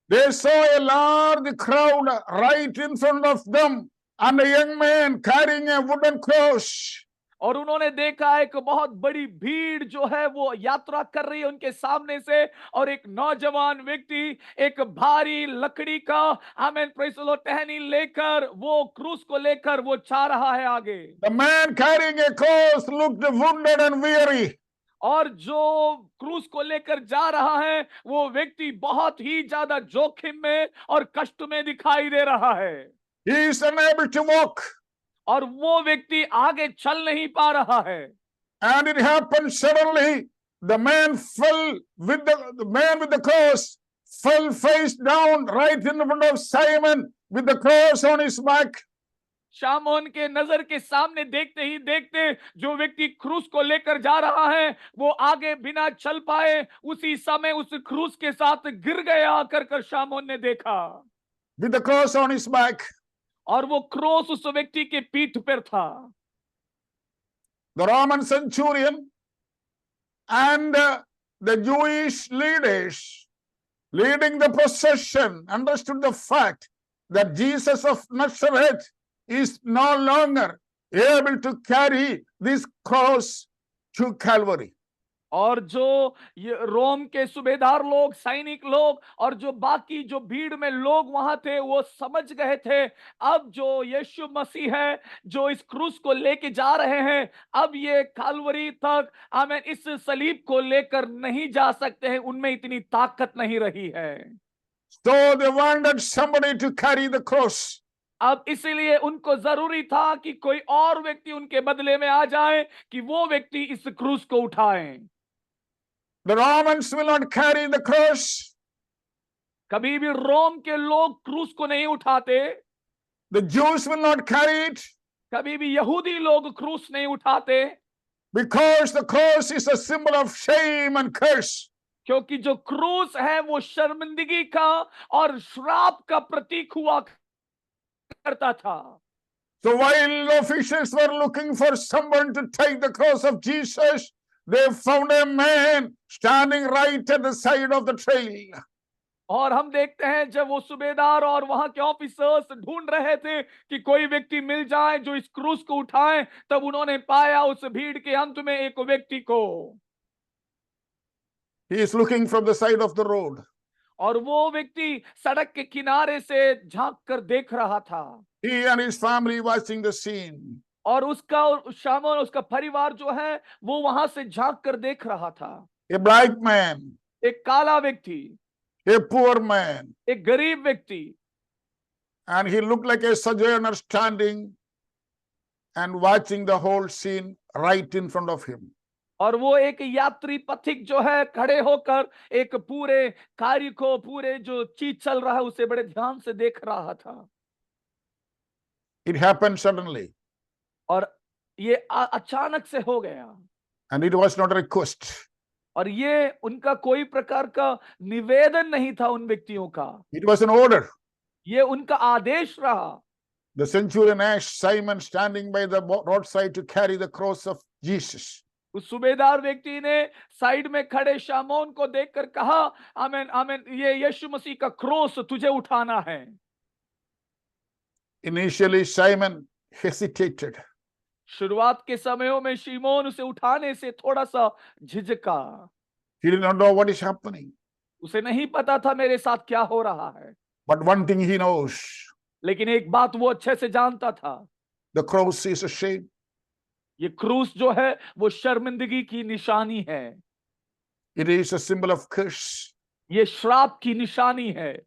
S3: They saw a large crowd right in front of them and a young man carrying a wooden cross.
S2: और उन्होंने देखा एक बहुत बड़ी भीड़ जो है वो यात्रा कर रही है उनके सामने से, और एक नौजवान व्यक्ति एक भारी लकड़ी का आमेन प्रेज़ द लॉर्ड टहनी लेकर, वो क्रूस को लेकर वो जा रहा है आगे।
S3: The man carrying a cross looked wounded and weary.
S2: और जो क्रूस को लेकर जा रहा है वो व्यक्ति बहुत ही ज्यादा जोखिम में और कष्ट में दिखाई दे रहा है,
S3: He is unable to walk.
S2: और वो व्यक्ति आगे चल नहीं पा रहा है।
S3: And it happened suddenly. The man fell with the man with the cross fell face down right in front of Simon with the cross on his back.
S2: शामोन के नजर के सामने देखते ही देखते जो व्यक्ति क्रूस को लेकर जा रहा है वो आगे बिना चल पाए उसी समय उस क्रूस के साथ गिर गया कर शामोन ने देखा,
S3: With the cross on his back.
S2: और वो क्रूस उस व्यक्ति के पीठ पर था।
S3: The Roman centurion and the Jewish leaders leading the procession understood the fact that Jesus of Nazareth is no longer able to carry this cross to Calvary.
S2: और जो ये रोम के सूबेदार लोग, सैनिक लोग और जो बाकी जो भीड़ में लोग वहां थे वो समझ गए थे अब जो यीशु मसीह है जो इस क्रूस को लेके जा रहे हैं, अब ये कालवरी तक आमेन इस सलीब को लेकर नहीं जा सकते हैं, उनमें इतनी ताकत नहीं रही है।
S3: So they wanted somebody to carry the cross.
S2: अब इसीलिए उनको जरूरी था कि कोई और व्यक्ति उनके बदले में आ जाए कि वो व्यक्ति इस क्रूस को उठाए।
S3: The Romans will not carry the cross.
S2: कभी भी रोम के लोग क्रूस को नहीं उठाते,
S3: The Jews will not carry it
S2: कभी भी यहूदी लोग क्रूस नहीं उठाते,
S3: because the cross is a symbol of shame and curse.
S2: क्योंकि जो क्रूस है वो शर्मिंदगी का और श्राप का प्रतीक हुआ करता था।
S3: So while the officials were looking for someone to take the cross of Jesus, they found a man standing right at the side of the trail.
S2: और हम देखते हैं जब वो सूबेदार और वहां के ऑफिसर्स ढूंढ रहे थे कि कोई व्यक्ति मिल जाए जो इस क्रूस को उठाए, तब उन्होंने पाया उस भीड़ के अंत में एक व्यक्ति को।
S3: He is looking from the side of the road.
S2: और वो व्यक्ति सड़क के किनारे से झांक कर देख रहा था।
S3: He and his family watching the scene.
S2: और उसका शामोन उसका परिवार जो है वो वहां से झांक कर देख रहा था।
S3: A black man,
S2: एक काला व्यक्ति,
S3: a poor man,
S2: एक गरीब व्यक्ति,
S3: and he looked like a sojourner standing and watching the whole scene right in front of him.
S2: और वो एक यात्री पथिक जो है खड़े होकर एक पूरे कार्य को, पूरे जो चीज चल रहा है उसे बड़े ध्यान से देख रहा था।
S3: It happened suddenly,
S2: और ये अचानक से हो गया,
S3: and it was not a request.
S2: और ये उनका कोई प्रकार का निवेदन नहीं था उन व्यक्तियों का,
S3: It was an order.
S2: ये उनका आदेश रहा।
S3: The centurion asked Simon standing by the roadside to carry the cross of Jesus.
S2: उस सूबेदार व्यक्ति ने साइड में खड़े शामोन को देखकर कहा, आमेन आमेन, ये यीशु मसीह का क्रूस तुझे उठाना है।
S3: Initially, Simon hesitated.
S2: शुरुआत के समयों में शिमोन उसे उठाने से थोड़ा सा झिझका।
S3: He did not know what is happening.
S2: उसे नहीं पता था मेरे साथ क्या हो रहा है,
S3: But one thing he knows,
S2: लेकिन एक बात वो अच्छे से जानता था,
S3: the cross is a shame.
S2: ये क्रूस जो है वो शर्मिंदगी की निशानी है,
S3: It is a symbol of curse.
S2: ये श्राप की निशानी है।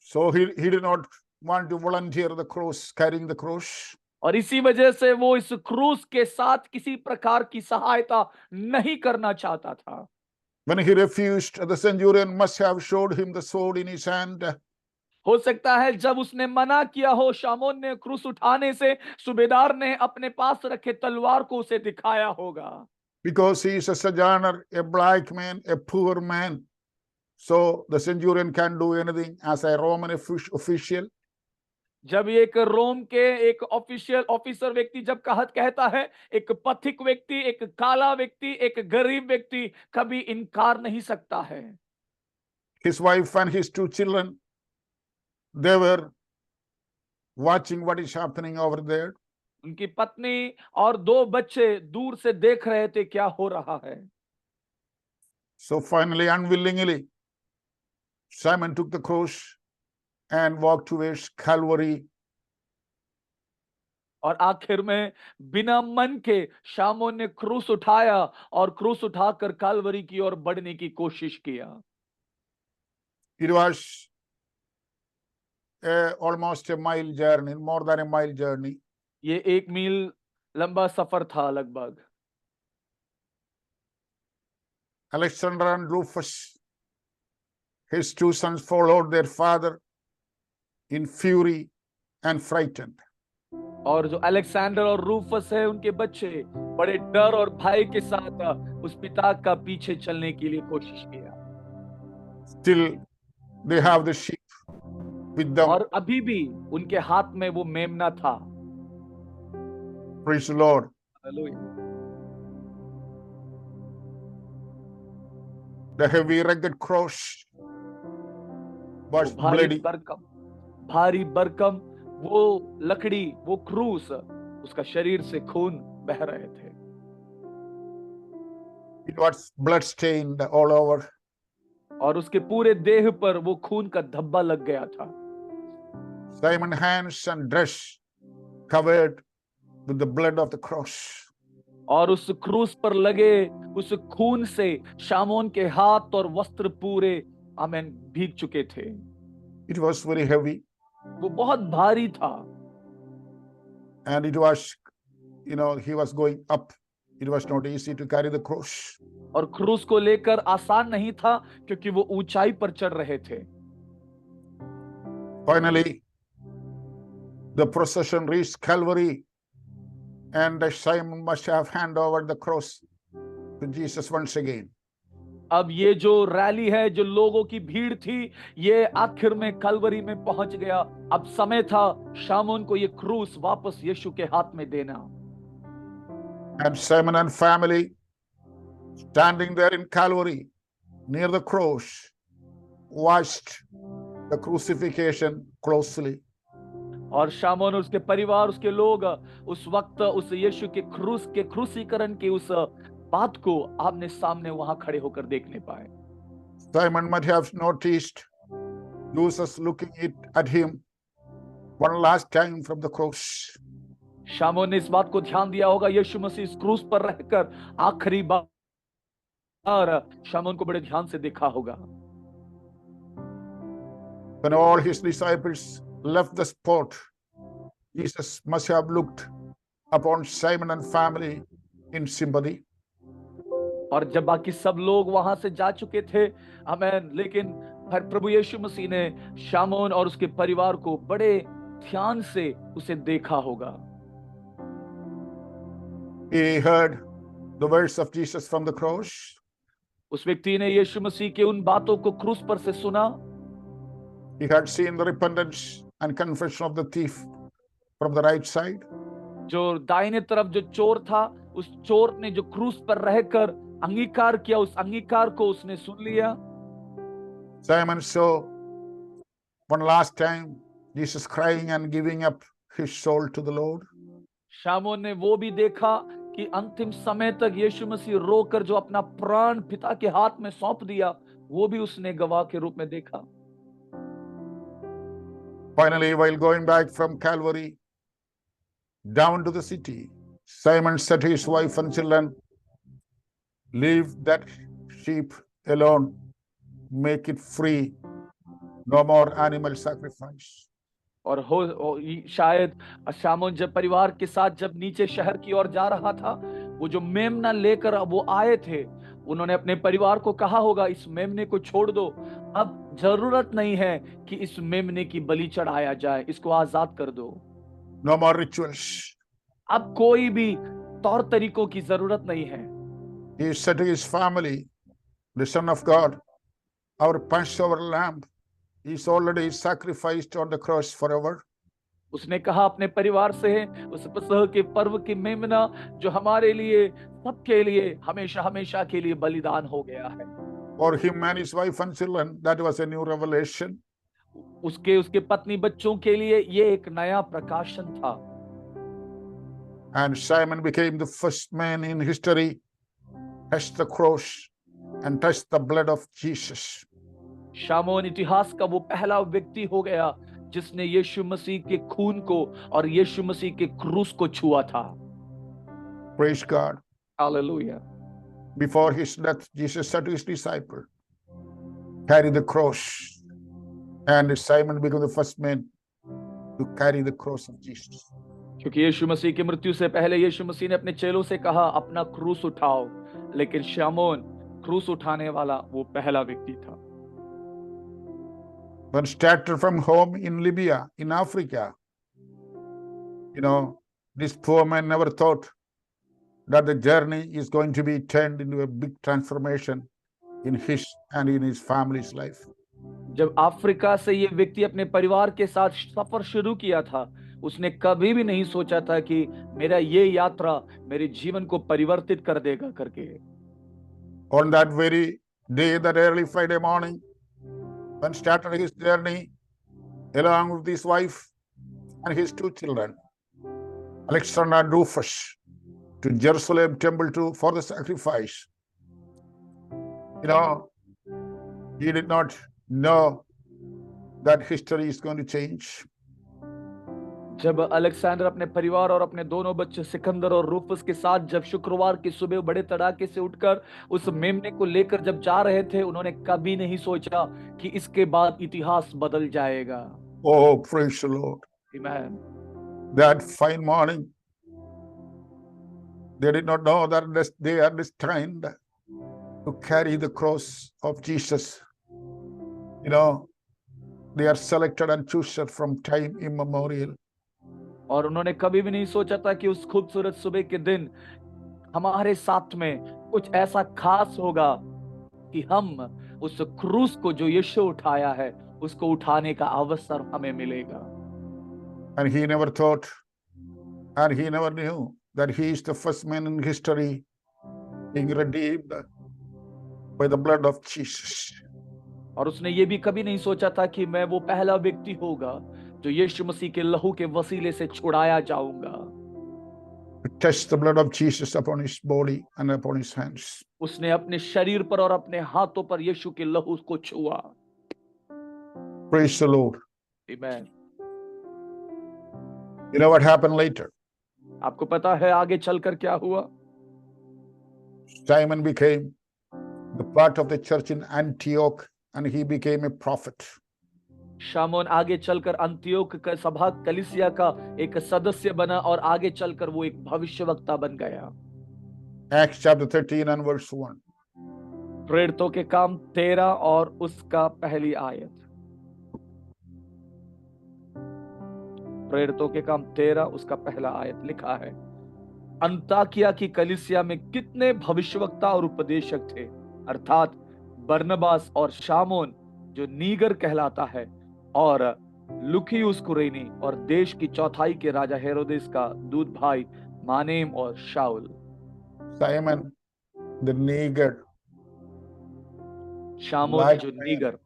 S3: So he did not want to volunteer the cross, carrying the cross.
S2: और इसी वजह से वो इस क्रूस के साथ किसी प्रकार की सहायता नहीं करना चाहता था।
S3: When he refused, the centurion must have showed him the sword in his hand.
S2: हो सकता है जब उसने मना किया हो शामोन ने क्रूस उठाने से, सूबेदार ने अपने पास रखे तलवार को उसे दिखाया होगा।
S3: Because he is a sojourner, a black man, a poor man. So the centurion can't do anything as a Roman official.
S2: जब एक रोम के एक ऑफिसर व्यक्ति जब कहता है, एक पथिक व्यक्ति, एक काला व्यक्ति, एक गरीब व्यक्ति कभी इनकार नहीं सकता है।
S3: His wife and his 2 children, they were watching what is happening over there.
S2: उनकी पत्नी और 2 बच्चे दूर से देख रहे थे क्या हो रहा है।
S3: So finally, unwillingly, Simon took the cross and walked towards Calvary.
S2: और आखिर में बिना मन के शामोन ने क्रूस उठाया और क्रूस उठाकर कालवरी की ओर बढ़ने की कोशिश किया।
S3: It was almost a mile journey, more than a mile journey.
S2: ये 1 मील लंबा सफर था लगभग।
S3: Alexander and Rufus, his 2 sons, followed their father in fury and frightened.
S2: और जो अलेक्जेंडर और रूफस है उनके बच्चे बड़े डर और भय के साथ उस पिता का पीछे चलने के लिए कोशिश किया।
S3: Still, they have the sheep with them.
S2: और अभी भी उनके हाथ में वो मेमना था।
S3: Praise the Lord.
S2: Hallelujah.
S3: The heavy rugged cross was bloody.
S2: भारी बरकम वो लकड़ी, वो क्रूस, उसका शरीर से खून बह रहे थे।
S3: It was blood stained all over.
S2: और उसके पूरे देह पर वो खून का धब्बा लग गया था।
S3: Simon's hands and dress covered with the blood of the cross.
S2: और उस क्रूस पर लगे उस खून से शामोन के हाथ और वस्त्र पूरे आमेन भीग चुके थे।
S3: It was very heavy.
S2: वो बहुत भारी था।
S3: And it was, he was going up. It was not easy to carry the cross.
S2: और क्रूस को लेकर आसान नहीं था क्योंकि वो ऊंचाई पर चढ़ रहे थे।
S3: Finally, the procession reached Calvary, and Simon must have handed over the cross to Jesus once again.
S2: अब ये जो रैली है, जो लोगों की भीड़ थी, ये आखिर में कलवरी में पहुंच गया। अब समय था शामोन को ये क्रूस वापस यीशु के हाथ में देना।
S3: And Simon and family, standing there in Calvary near the cross, watched the crucifixion closely.
S2: और शामोन और उसके परिवार, उसके लोग उस वक्त उस यीशु के क्रूसीकरण की उस बात को आमने सामने वहां खड़े होकर देखने पाए।
S3: Simon might have noticed Jesus looking at him one last time from the cross.
S2: शामोन ने इस बात को ध्यान दिया होगा, यीशु मसीह इस क्रूस पर रहकर आखिरी बार शामोन को बड़े ध्यान से देखा होगा।
S3: When all his disciples left the spot, Jesus must have looked upon Simon and family in sympathy.
S2: और जब बाकी सब लोग वहां से जा चुके थे, आमेन, लेकिन प्रभु यीशु मसीह ने शामोन और उसके परिवार को बड़े ध्यान से उसे देखा होगा।
S3: He heard the words of Jesus from the cross.
S2: उस व्यक्ति ने यीशु मसीह के उन बातों को क्रूस पर से सुना।
S3: He had seen the repentance and confession of the thief from the right side.
S2: जो दाहिने तरफ जो चोर था, उस चोर ने जो क्रूस पर रहकर अंगीकार किया, उस अंगीकार को उसने सुन लिया।
S3: Simon saw one last time Jesus crying and giving up his soul to the Lord.
S2: शामोन ने वो भी देखा कि अंतिम समय तक यीशु मसीह रोकर जो अपना प्राण पिता के हाथ में सौंप दिया, वो भी उसने गवाह के रूप में देखा।
S3: Finally, while going back from Calvary down to the city, Simon said to his wife and children, "Leave that sheep alone, make it free, no more animal sacrifice."
S2: और शायद शामोन जब परिवार के साथ जब नीचे शहर की ओर जा रहा था, वो जो मेमना लेकर वो आए थे, उन्होंने अपने परिवार को कहा होगा, इस मेमने को छोड़ दो, अब जरूरत नहीं है कि इस मेमने की बलि चढ़ाया जाए, इसको आजाद कर दो।
S3: No more rituals.
S2: अब कोई भी तौर तरीकों की जरूरत नहीं है।
S3: He said to his family, "The Son of God, our Passover lamb, is already sacrificed on the cross forever."
S2: उसने कहा अपने परिवार से, उस पसह के पर्व की मेमना जो हमारे लिए, सबके लिए, हमेशा हमेशा के लिए बलिदान हो गया है।
S3: For him and his wife and children, that was a new revelation.
S2: उसके पत्नी बच्चों के लिए ये एक नया प्रकाशन था।
S3: And Simon became the first man in history touch the cross and touch the blood of Jesus.
S2: शामोन इतिहास का वो पहला व्यक्ति हो गया जिसने यीशु मसीह के खून को और यीशु मसीह के क्रूस को छुआ था।
S3: Praise God.
S2: Hallelujah.
S3: Before his death, Jesus said to his disciple, carry the cross. And Simon became the first man to carry the cross of Jesus.
S2: क्योंकि यीशु मसीह की मृत्यु से पहले यीशु मसीह ने अपने चेलों से कहा अपना क्रूस उठाओ, लेकिन शामोन क्रूस उठाने वाला वो पहला व्यक्ति था।
S3: When started from home in Libya, in Africa, this poor man never thought that the journey is going to be turned into a big transformation in his and in his family's life.
S2: जब Africa से ये व्यक्ति अपने परिवार के साथ सफर शुरू किया था, उसने कभी भी नहीं सोचा था कि मेरा ये यात्रा मेरे जीवन को परिवर्तित कर देगा करके।
S3: On that very day, that early Friday morning, when started his journey, along with his wife and his 2 children, Alexander and Rufus, to Jerusalem temple for the sacrifice. He did not know that history is going to change.
S2: जब Alexander अपने परिवार और अपने दोनों बच्चे सिकंदर और Rufus के साथ जब शुक्रवार की सुबह बड़े तड़ाके से उठकर उस मेमने को लेकर जब जा रहे थे, उन्होंने कभी नहीं सोचा कि इसके बाद इतिहास बदल जाएगा।
S3: Oh, praise the Lord.
S2: Amen.
S3: That fine morning, they did not know that they are destined to carry the cross of Jesus. They are selected and chosen from time immemorial.
S2: और उन्होंने कभी भी नहीं सोचा था कि उस खूबसूरत सुबह के दिन हमारे साथ में कुछ ऐसा खास होगा कि हम उस क्रूस को जो यीशु उठाया है उसको उठाने का अवसर हमें मिलेगा।
S3: And he never thought and he never knew that he is the first man in history being redeemed by the blood of Jesus.
S2: और उसने ये भी कभी नहीं सोचा था कि मैं वो पहला व्यक्ति होगा जो यीशु मसीह के लहू के वसीले से छुड़ाया जाऊंगा।
S3: To touch the blood of Jesus upon his body and upon his hands.
S2: उसने अपने शरीर पर और अपने हाथों पर यीशु के लहू को छुआ।
S3: Praise the Lord.
S2: Amen.
S3: You know what happened later?
S2: आपको पता है आगे चलकर क्या हुआ?
S3: Simon became the part of the church in Antioch and he became a prophet.
S2: शामोन आगे चलकर अंतियोक का सभा कलीसिया का एक सदस्य बना और आगे चलकर वो एक भविष्यवक्ता बन गया।
S3: Acts chapter 13 and verse 1.
S2: प्रेरितों के काम 13 और उसका पहली आयत। प्रेरितों के काम 13 उसका पहला आयत लिखा है, अंताकिया की कलीसिया में कितने भविष्यवक्ता और उपदेशक थे, अर्थात बरनबास और शामोन जो नीगर कहलाता है, और लुकियुस कुरेनी और देश की चौथाई के राजा हेरोदेस का दूध भाई मानेम और शाउल।
S3: Simon the Niger,
S2: शामोन जो नीगर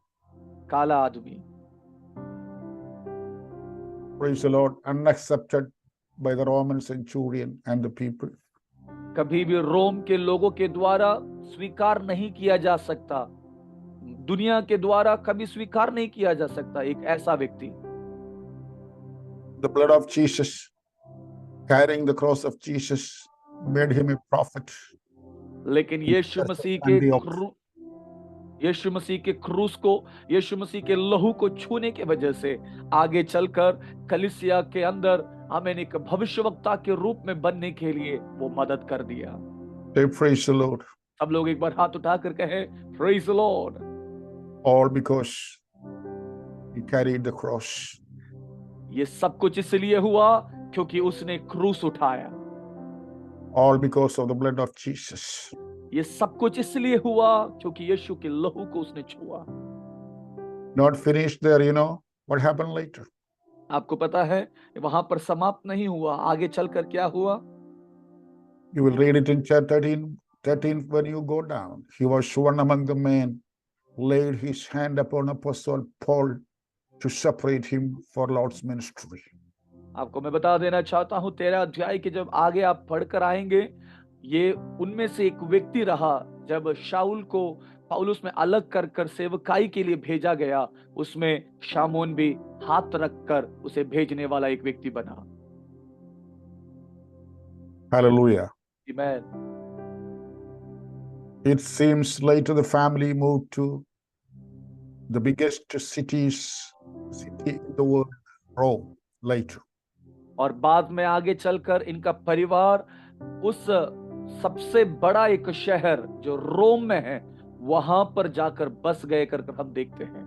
S2: काला आदमी,
S3: praise the Lord, unaccepted by the Roman centurion and the people.
S2: कभी भी रोम के लोगों के द्वारा स्वीकार नहीं किया जा सकता, दुनिया के द्वारा कभी स्वीकार नहीं किया जा सकता एक ऐसा व्यक्ति।
S3: The blood of Jesus, carrying the cross of Jesus, made him a prophet.
S2: लेकिन यीशु मसीह के क्रूस को, यीशु मसीह के लहू को छूने के वजह से आगे चलकर कलीसिया के अंदर हमें एक भविष्यवक्ता के रूप में बनने के लिए वो मदद कर दिया।
S3: Say praise the Lord.
S2: सब लोग एक बार हाथ उठाकर कहे praise the Lord.
S3: All because he carried the cross.
S2: ये सब कुछ इसलिए हुआ क्योंकि उसने क्रूस उठाया।
S3: All because of the blood of Jesus.
S2: ये सब कुछ इसलिए हुआ क्योंकि यीशु के लहू को उसने छुआ।
S3: Not finished there, what happened later?
S2: आपको पता है वहां पर समाप्त नहीं हुआ, आगे चलकर क्या हुआ?
S3: You will read it in chapter 13 when you go down. He was one among the men, laid his hand upon Apostle Paul to separate him for Lord's ministry.
S2: आपको मैं बता देना चाहता हूं 13 अध्याय के जब आगे आप पढ़कर आएंगे, ये उनमें से एक व्यक्ति रहा। जब शाऊल को पौलुस में अलग कर कर सेवकाई के लिए भेजा गया, उसमें शामोन भी हाथ रखकर उसे भेजने वाला एक व्यक्ति बना।
S3: Hallelujah.
S2: आमीन।
S3: It seems later the family moved to the biggest city in the world, Rome, later.
S2: और बाद में आगे चलकर इनका परिवार उस सबसे बड़ा एक शहर जो रोम में है, वहां पर जाकर बस गए कर हम देखते हैं।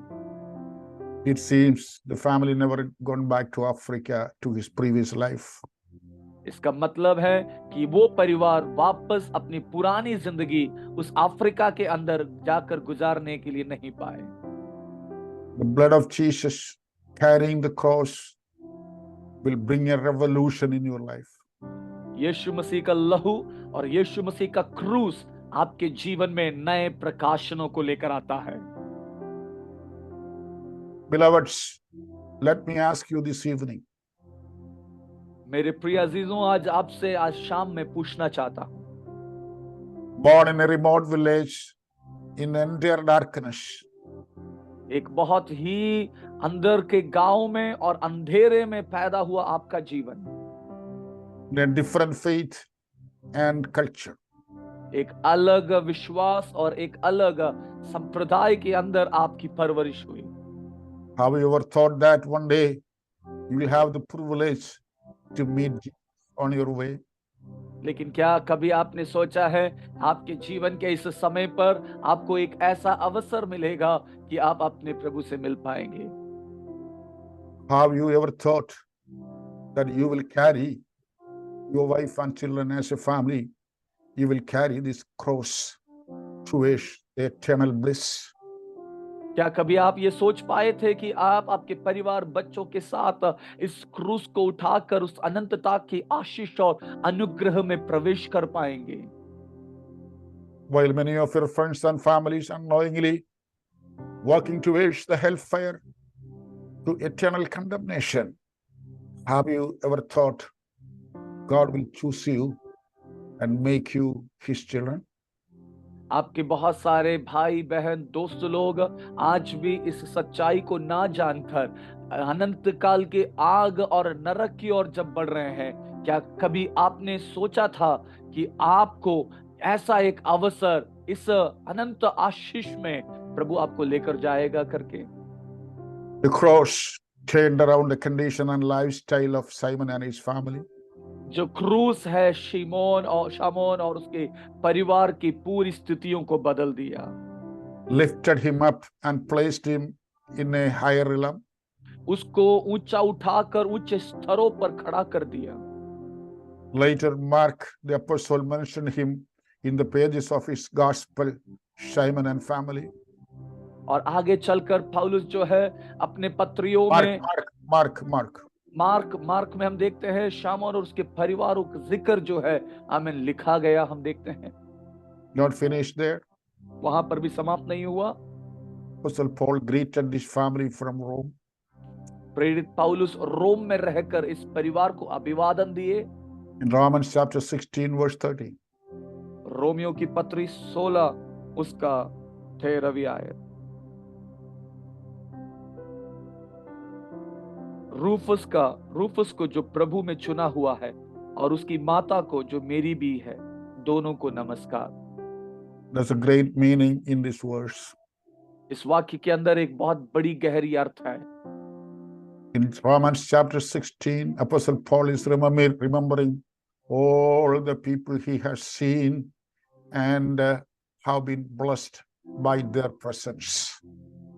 S3: It seems the family never gone back to Africa to his previous life.
S2: इसका मतलब है कि वो परिवार वापस अपनी पुरानी जिंदगी उस अफ्रीका के अंदर जाकर गुजारने के लिए नहीं पाए।
S3: The blood of Jesus carrying the cross will bring a revolution in your life.
S2: यीशु मसीह का लहू और यीशु मसीह का क्रूस आपके जीवन में नए प्रकाशनों को लेकर आता है।
S3: Beloveds, let me ask you this evening.
S2: मेरे प्रिय अजीजों, आज शाम में पूछना चाहता हूं,
S3: Born in a remote village in entire darkness,
S2: एक बहुत ही अंदर के गांव में और अंधेरे में पैदा हुआ आपका जीवन,
S3: in a different faith and culture.
S2: एक अलग विश्वास और एक अलग संप्रदाय के अंदर आपकी परवरिश हुई।
S3: Have you ever thought that one day you will have the privilege to meet Jesus on your way?
S2: लेकिन क्या कभी आपने सोचा है आपके जीवन के इस समय पर आपको एक ऐसा अवसर मिलेगा कि आप अपने प्रभु से मिल पाएंगे?
S3: Have you ever thought that you will carry your wife and children as a family? You will carry this cross towards the eternal bliss.
S2: क्या कभी आप ये सोच पाए थे कि आप आपके परिवार बच्चों के साथ इस क्रूस को उठाकर उस अनंतता की आशीष और अनुग्रह में प्रवेश कर पाएंगे?
S3: While many of your friends and families unknowingly walking towards the hellfire to eternal condemnation, have you ever thought God will choose you and make you his children?
S2: आपके बहुत सारे भाई बहन दोस्त लोग आज भी इस सच्चाई को ना जानकर अनंत काल के आग और नरक की ओर जब बढ़ रहे हैं, क्या कभी आपने सोचा था कि आपको ऐसा एक अवसर इस अनंत आशीष में प्रभु आपको लेकर जाएगा करके?
S3: The cross turned around the condition and lifestyle of Simon and his family.
S2: जो क्रूस है शामोन और उसके परिवार की पूरी स्थितियों को बदल दिया।
S3: Lifted him up and placed him in a higher realm.
S2: उसको ऊंचा उठाकर उच्च स्तरों पर खड़ा कर दिया।
S3: Later, Mark the apostle mentioned him in the pages of his gospel, Simon and family.
S2: और आगे चलकर पौलुस जो है अपने पत्रियों में मार्क में हम देखते हैं शामोन और उसके परिवारों का जिक्र जो है आमीन लिखा गया हम देखते हैं।
S3: Not finished there.
S2: वहां पर भी समाप्त नहीं हुआ।
S3: Apostle Paul greeted this family from Rome.
S2: प्रेरित पौलुस रोम में रहकर इस परिवार को अभिवादन दिए।
S3: In Romans chapter 16 verse 30.
S2: Romeo की पत्री 16 उसका 13वीं आयत। रूफस को जो प्रभु में चुना हुआ है और उसकी माता को जो मेरी भी है, दोनों को नमस्कार।
S3: There's a great meaning in this verse.
S2: इस वाक्य के अंदर एक बहुत बड़ी गहरी अर्थ है।
S3: In Romans chapter 16, Apostle Paul is remembering all the people he has seen and have been blessed by their presence.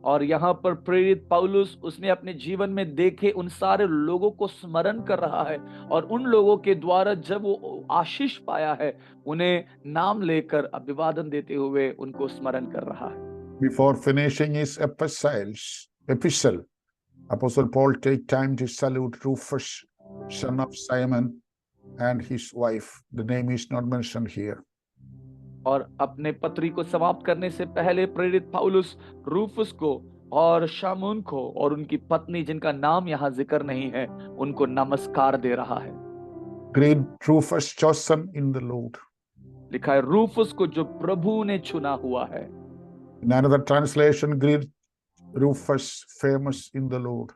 S2: और यहाँ पर प्रेरित पौलुस उसने अपने जीवन में देखे उन सारे लोगों को स्मरण कर रहा है और उन लोगों के द्वारा जब वो आशीष पाया है उन्हें नाम लेकर अभिवादन देते हुए उनको स्मरण कर रहा है।
S3: Before finishing his epistle, Apostle Paul take time to salute Rufus, son of Simon, and his wife. The name is not mentioned here.
S2: और अपने पत्री को समाप्त करने से पहले प्रेरित पौलुस रूफस को और शामून को और उनकी पत्नी जिनका नाम यहाँ जिक्र नहीं है उनको नमस्कार दे रहा है।
S3: Greet Rufus, chosen in the Lord.
S2: लिखा है रूफुस को जो प्रभु ने चुना हुआ है।
S3: In another translation, greet Rufus, famous in the Lord.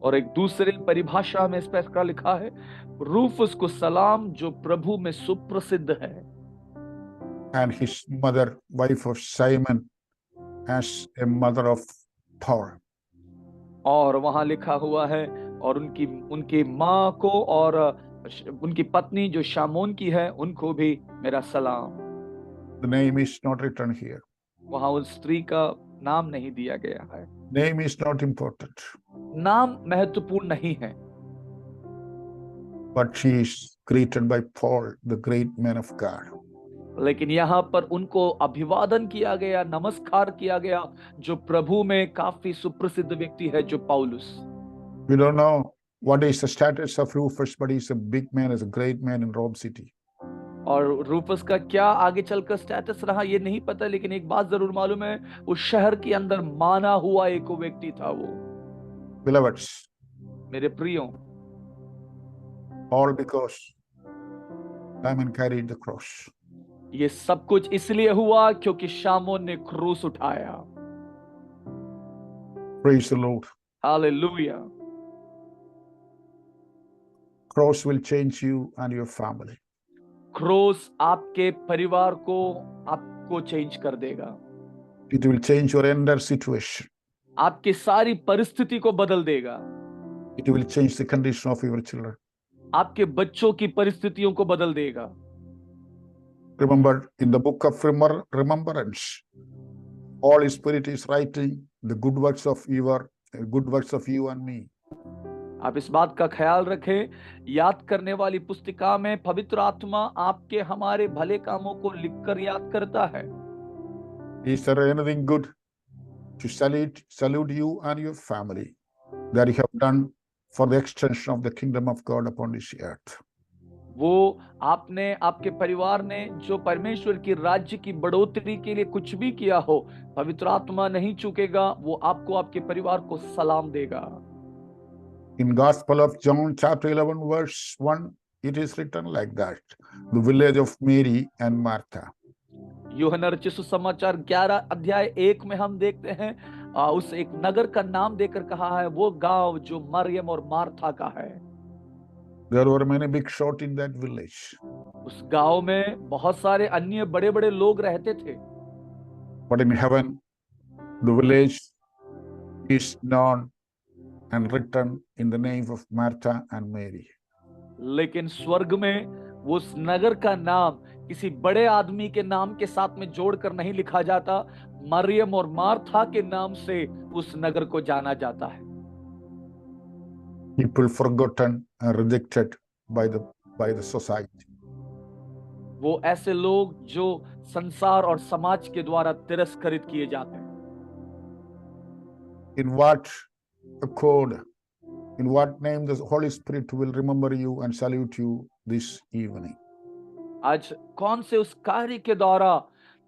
S2: और एक दूसरे परिभाषा में इस पर लिखा है रूफुस को सलाम जो प्रभु में सुप्रसिद्ध है।
S3: And his mother, wife of Simon, as a mother of Paul.
S2: और वहां लिखा हुआ है और उनकी माँ को और उनकी पत्नी जो शामोन की है उनको भी मेरा सलाम।
S3: The name is not written here.
S2: वहां उस स्त्री का नाम नहीं दिया गया है।
S3: Name is not important,
S2: नाम महत्वपूर्ण नहीं है,
S3: but she is greeted by Paul, the great man of God.
S2: लेकिन यहाँ पर उनको अभिवादन किया गया, नमस्कार किया गया जो प्रभु में काफी सुप्रसिद्ध व्यक्ति है, जो पौलुस।
S3: We don't know what is the status of Rufus, but he's a big man, he's a great man in Rome city.
S2: और रूपस का क्या आगे चलकर स्टेटस रहा ये नहीं पता, लेकिन एक बात जरूर मालूम है, उस शहर के अंदर माना हुआ एक व्यक्ति था वो।
S3: Beloveds,
S2: मेरे प्रियो,
S3: all because Simon carried the cross.
S2: ये सब कुछ इसलिए हुआ क्योंकि शामोन ने क्रूस उठाया।
S3: Praise the Lord.
S2: Hallelujah.
S3: Cross will change you and your family.
S2: क्रूस आपके परिवार को आपको चेंज कर देगा।
S3: It will change your entire situation.
S2: आपकी सारी परिस्थिति को बदल देगा।
S3: It will change the condition of your children.
S2: आपके बच्चों की परिस्थितियों को बदल देगा।
S3: Remember, in the book of remembrance, Holy Spirit is writing the good works of you and me.
S2: आप इस बात का ख्याल रखें, याद करने वाली पुस्तिका में पवित्र आत्मा आपके हमारे भले कामों को लिखकर याद करता है।
S3: Is there anything good to salute you and your family that you have done for the extension of the kingdom of God upon this earth?
S2: वो आपने, आपके परिवार ने जो परमेश्वर की राज्य की बढ़ोतरी के लिए कुछ भी किया हो, पवित्र आत्मा नहीं चूकेगा, वो आपको, आपके परिवार को सलाम देगा।
S3: In Gospel of John chapter 11 verse 1, it is written like that, the village of Mary and Martha.
S2: यूहन्ना रचित सुसमाचार 11 अध्याय 1 में हम देखते हैं उस एक नगर का नाम देकर कहा है, वो गांव जो मरियम और मार्था का है।
S3: There were many big shots in that village.
S2: उस गांव में बहुत सारे अन्य बड़े बड़े लोग रहते थे।
S3: But in heaven, the village is known and written in the name of Martha and Mary.
S2: लेकिन स्वर्ग में वो उस नगर का नाम किसी बड़े आदमी के नाम के साथ में जोड़कर नहीं लिखा जाता, मरियम और मार्था के नाम से उस नगर को जाना जाता है।
S3: People forgotten and rejected by the society.
S2: वो ऐसे लोग जो संसार और समाज के द्वारा तिरस्कृत किए जाते हैं।
S3: In what accord, in what name the Holy Spirit will remember you and salute you this evening?
S2: आज कौन से उस कार्य के द्वारा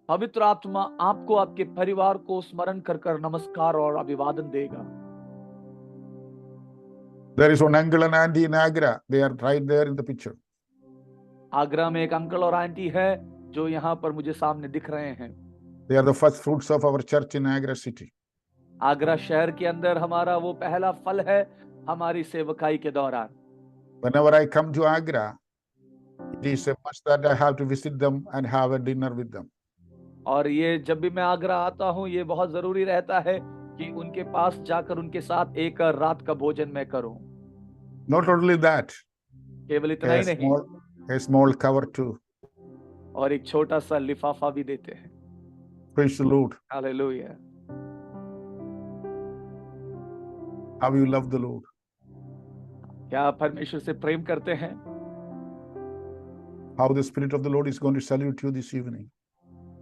S2: पवित्र आत्मा आपको, आपके परिवार को स्मरण कर कर नमस्कार और अभिवादन देगा?
S3: There is one uncle and auntie in Agra. They are right there in the picture.
S2: Agra में एक अंकल और आंटी है जो यहाँ पर मुझे सामने दिख रहे हैं।
S3: They are the first fruits of our church in Agra city.
S2: Agra शहर के अंदर हमारा वो पहला फल है हमारी सेवकाई के दौरान।
S3: Whenever I come to Agra, it is a must that I have to visit them and have a dinner with them.
S2: और ये जब भी मैं आगरा आता हूँ, ये बहुत जरूरी रहता है कि उनके पास जाकर उनके साथ एक रात का भोजन मैं करूं।
S3: Not only that,
S2: केवल इतना ही नहीं,
S3: a small cover too.
S2: और एक छोटा सा लिफाफा भी देते हैं।
S3: Praise the Lord.
S2: Hallelujah.
S3: How you love the Lord.
S2: क्या आप परमेश्वर से प्रेम करते हैं?
S3: How the Spirit of the Lord is going to salute you this evening.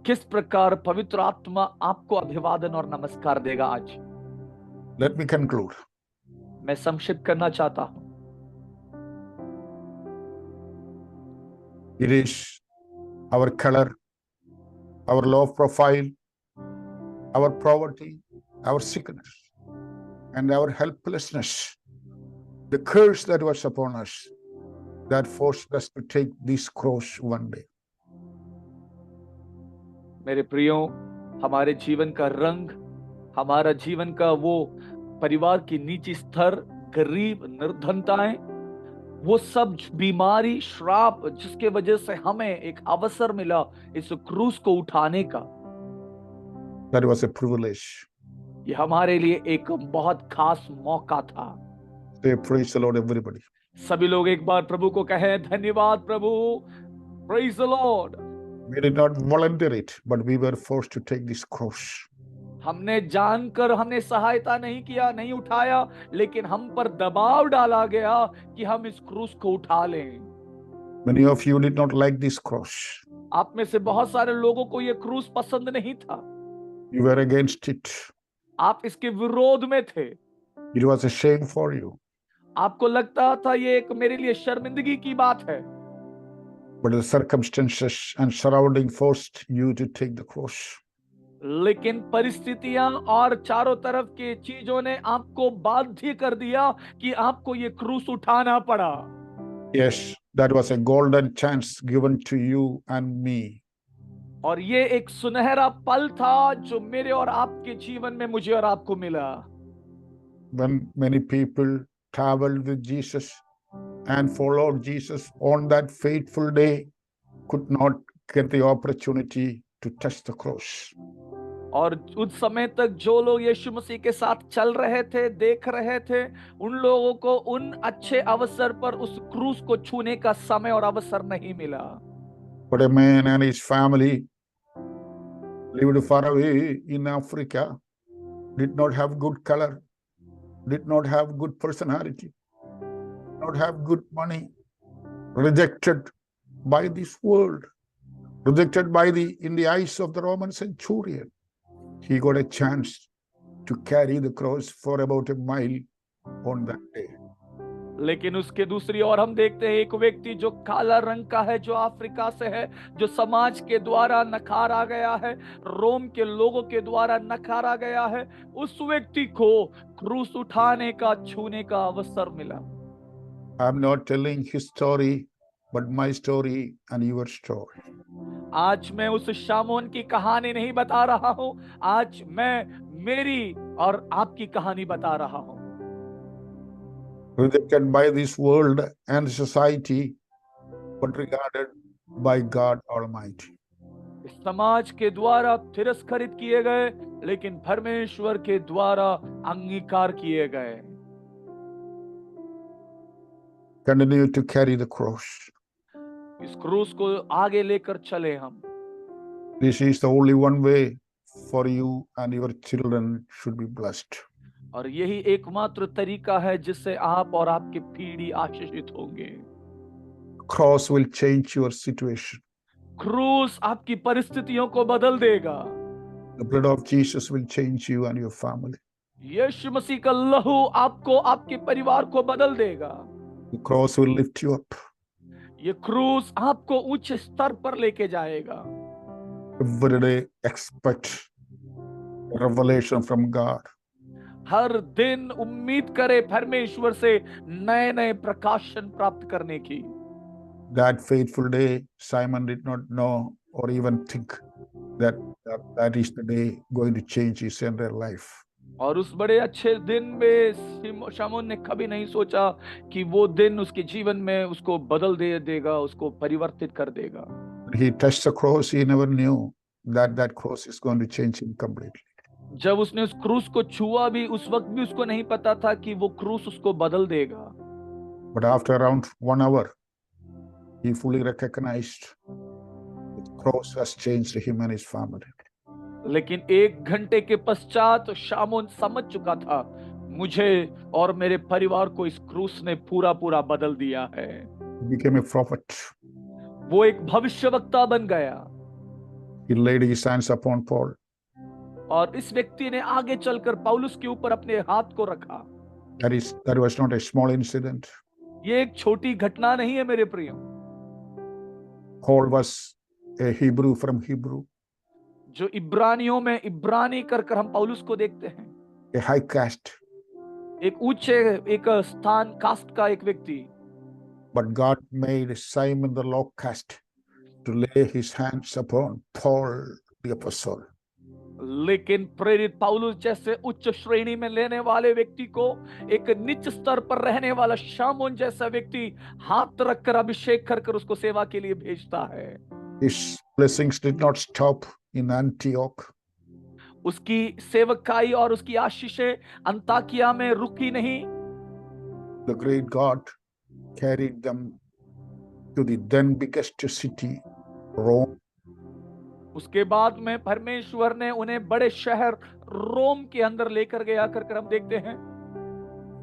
S2: किस प्रकार पवित्र आत्मा आपको अभिवादन और नमस्कार देगा आज?
S3: Let me conclude.
S2: मैं संक्षिप्त करना चाहता हूं।
S3: It is our color, our low profile, our poverty, our sickness and our helplessness, the curse that was upon us, that forced us to take this cross one day.
S2: मेरे प्रियो, हमारे जीवन का रंग, हमारा जीवन का वो परिवार की नीची स्तर, गरीब, निर्धनताएं, वो सब बीमारी, श्राप, जिसके वजह से हमें एक अवसर मिला इस क्रूस को उठाने का,
S3: That was a privilege.
S2: ये हमारे लिए एक बहुत खास मौका था।
S3: Say praise the Lord, everybody.
S2: सभी लोग एक बार प्रभु को कहें, धन्यवाद प्रभु, praise the lord.
S3: We did not volunteer it, but we were forced to take this cross.
S2: हमने जानकर हमने सहायता नहीं किया, नहीं उठाया, लेकिन हम पर दबाव डाला गया कि हम इस क्रूस को उठा लें।
S3: Many of you did not like this cross.
S2: आप में से बहुत सारे लोगों को ये क्रूस पसंद नहीं था,
S3: You were against it.
S2: आप इसके विरोध में थे,
S3: It was a shame for you.
S2: आपको लगता था ये एक मेरे लिए शर्मिंदगी की बात है,
S3: But the circumstances and surrounding forced you to take the cross.
S2: लेकिन परिस्थितियां और चारों तरफ की चीजों ने आपको बाध्य कर दिया कि आपको ये क्रूस उठाना पड़ा।
S3: Yes, that was a golden chance given to you and me.
S2: और ये एक सुनहरा पल था जो मेरे और आपके जीवन में मुझे और आपको मिला।
S3: When many people traveled with Jesus and followed Jesus on that fateful day, could not get the opportunity to touch the cross.
S2: और उस समय तक जो लोग यीशु मसीह के साथ चल रहे थे, देख रहे थे, उन लोगों को उन अच्छे अवसर पर उस क्रूस को छूने का समय और अवसर नहीं मिला।
S3: But a man and his family lived far away in Africa, did not have good color, did not have good personality, did not have good money, rejected by this world, rejected in the eyes of the Roman centurion. He got a chance to carry the cross for about a mile on that day.
S2: लेकिन उसके दूसरी ओर हम देखते हैं एक व्यक्ति जो काला रंग का है, जो अफ्रीका से है, जो समाज के द्वारा नकारा गया है, रोम के लोगों के द्वारा नकारा गया है, उस व्यक्ति को क्रूस उठाने का, छूने का अवसर मिला।
S3: I'm not telling his story, but my story and your story.
S2: आज मैं उस शामोन की कहानी नहीं बता रहा हूं, आज मैं मेरी और आपकी कहानी बता रहा हूं।
S3: Rejected by this world and society, but regarded by God Almighty.
S2: इस समाज के द्वारा तिरस्कृत किए गए, लेकिन परमेश्वर के द्वारा अंगीकार किए गए।
S3: Continue to carry the cross.
S2: इस क्रूस को आगे लेकर चले हम।
S3: This is the only one way for you and your children should be blessed.
S2: और यही एकमात्र तरीका है जिससे आप और आपकी पीढ़ी आशीषित होंगे।
S3: Cross will change your situation.
S2: क्रूस आपकी परिस्थितियों को बदल देगा।
S3: The blood of Jesus will change you and your family.
S2: यीशु मसीह का लहू आपको, आपके परिवार को बदल देगा।
S3: The cross will lift you up.
S2: ये क्रूस आपको उच्च स्तर पर लेके जाएगा।
S3: Every day expect revelation from God.
S2: हर दिन उम्मीद करे परमेश्वर से नए नए प्रकाशन प्राप्त करने की।
S3: That fateful day, Simon did not know or even think that is the day going to change his entire life.
S2: और उस बड़े अच्छे दिन में शामोन ने कभी नहीं सोचा कि वो दिन उसके जीवन में उसको बदल देगा, उसको परिवर्तित कर देगा।
S3: He touched the cross, he never knew that cross is going to change him completely.
S2: जब उसने उस क्रूस को छुआ भी, उस वक्त भी उसको नहीं पता था कि वो क्रूस उसको बदल देगा।
S3: But after around 1 hour, he fully recognized the cross has changed him and his family.
S2: लेकिन 1 घंटे के पश्चात शामोन समझ चुका था, मुझे और मेरे परिवार को इस क्रूस ने पूरा पूरा बदल दिया है।
S3: He became a prophet.
S2: वो एक भविष्यवक्ता बन गया।
S3: He laid his hands upon Paul.
S2: और इस व्यक्ति ने आगे चलकर पौलुस के ऊपर अपने हाथ को रखा।
S3: That was not a small incident.
S2: ये एक छोटी घटना नहीं है मेरे प्रियो।
S3: Paul was a Hebrew from Hebrew.
S2: जो इब्रानियों में इब्रानी कर हम पौलुस को देखते हैं।
S3: a high caste,
S2: एक ऊंचे एक स्थान कास्ट का एक व्यक्ति,
S3: but God made Simon the low caste to lay his hands upon Paul the apostle.
S2: लेकिन प्रेरित पौलुस जैसे उच्च श्रेणी में लेने वाले व्यक्ति को एक निच स्तर पर रहने वाला शामोन जैसा व्यक्ति हाथ रखकर अभिषेक कर उसको सेवा के लिए भेजता है।
S3: His blessings did not stop in Antioch.
S2: उसकी सेवकाई और उसकी आशीषें अंताकिया में रुकी नहीं।
S3: The great God carried them to the then biggest city, Rome.
S2: उसके बाद में परमेश्वर ने उन्हें बड़े शहर रोम के अंदर लेकर गया कर हम देखते हैं।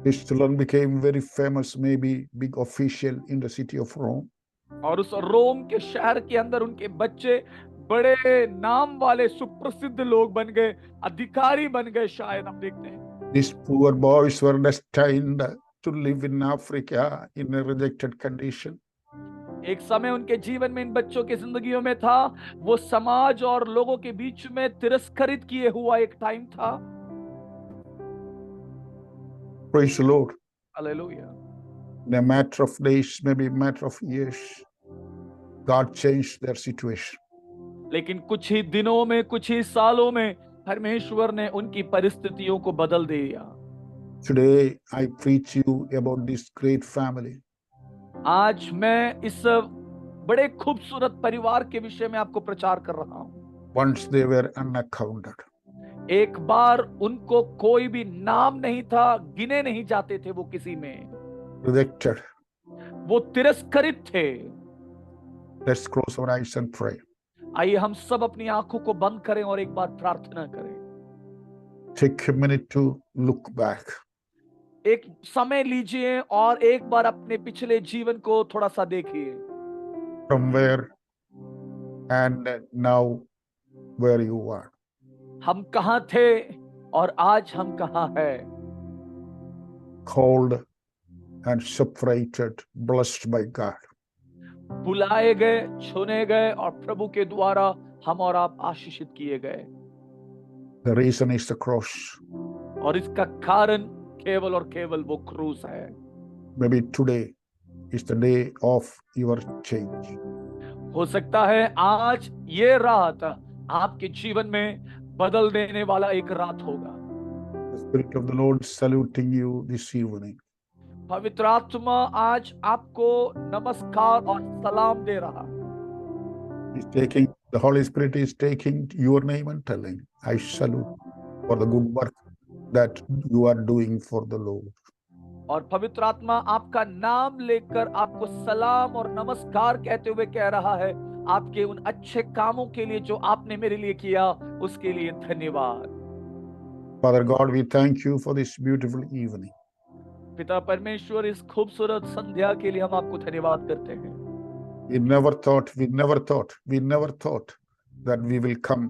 S3: His children became very famous, maybe big official in the city of Rome.
S2: और उस रोम के शहर के अंदर उनके बच्चे बड़े नाम वाले सुप्रसिद्ध लोग बन गए, अधिकारी बन गए शायद हम देखते हैं।
S3: These poor boys were destined to live in Africa in a rejected condition.
S2: एक समय उनके जीवन में इन बच्चों की जिंदगियों में था, वो समाज और लोगों के बीच में तिरस्कृत किए हुआ एक टाइम था।
S3: Praise the Lord.
S2: Hallelujah.
S3: In a matter of days, maybe a matter of years, God changed their situation.
S2: लेकिन कुछ ही दिनों में, कुछ ही सालों में परमेश्वर ने उनकी परिस्थितियों को बदल दिया।
S3: Today, I preach you about this great family.
S2: आज मैं इस बड़े खूबसूरत परिवार के विषय में आपको प्रचार कर रहा हूं।
S3: Once they were unaccounted.
S2: एक बार उनको कोई भी नाम नहीं था, गिने नहीं जाते थे वो किसी में,
S3: Rejected.
S2: वो तिरस्कृत थे।
S3: Let's close our eyes and pray.
S2: आइए हम सब अपनी आंखों को बंद करें और एक बार प्रार्थना करें।
S3: Take a minute to look back.
S2: एक समय लीजिए और एक बार अपने पिछले जीवन को थोड़ा सा देखिए।
S3: From where and now where you are.
S2: हम कहां थे और आज हम कहां हैं।
S3: Called and separated, blessed by God.
S2: बुलाए गए, चुने गए और प्रभु के द्वारा हम और आप आशीषित किए गए।
S3: The reason is the cross.
S2: और इसका कारण केवल और केवल वो क्रूस है।
S3: Maybe today is the day of your change.
S2: हो सकता है आज ये रात आपके जीवन में बदल देने वाला एक रात होगा।
S3: The Spirit of the Lord saluting you this evening.
S2: पवित्र आत्मा आज आपको नमस्कार और सलाम दे रहा है।
S3: The Holy Spirit is taking your name and telling, I salute for the good work that you are doing for the Lord.
S2: और पवित्र आत्मा आपका नाम लेकर आपको सलाम और नमस्कार कहते हुए कह रहा है, आपके उन अच्छे कामों के लिए जो आपने मेरे लिए किया, उसके लिए धन्यवाद।
S3: Father God, we thank you for this beautiful evening.
S2: पिता परमेश्वर, इस खूबसूरत संध्या के लिए हम आपको धन्यवाद करते हैं।
S3: We never thought that we will come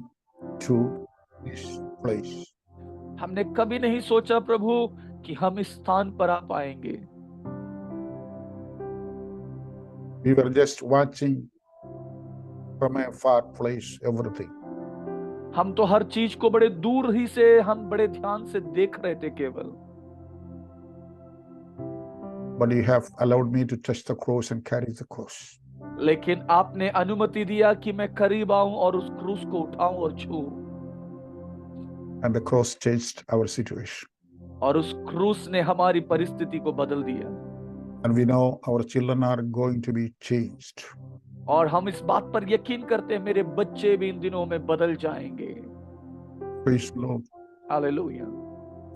S3: to this place.
S2: हमने कभी नहीं सोचा प्रभु कि हम इस स्थान पर आ पाएंगे।
S3: We were just watching from a far place everything.
S2: हम तो हर चीज को बड़े दूर ही से, हम बड़े ध्यान से देख रहे थे केवल।
S3: But you have allowed me to touch the cross and carry the cross.
S2: लेकिन आपने अनुमति दिया कि मैं करीब आऊं और उस क्रूस को उठाऊं और छूऊं।
S3: And the cross changed our situation.
S2: और उस क्रूस ने हमारी परिस्थिति को बदल दिया।
S3: And we know our children are going to be changed.
S2: और हम इस बात पर यकीन करते हैं मेरे बच्चे भी इन दिनों में बदल जाएंगे।
S3: Praise the Lord.
S2: Hallelujah,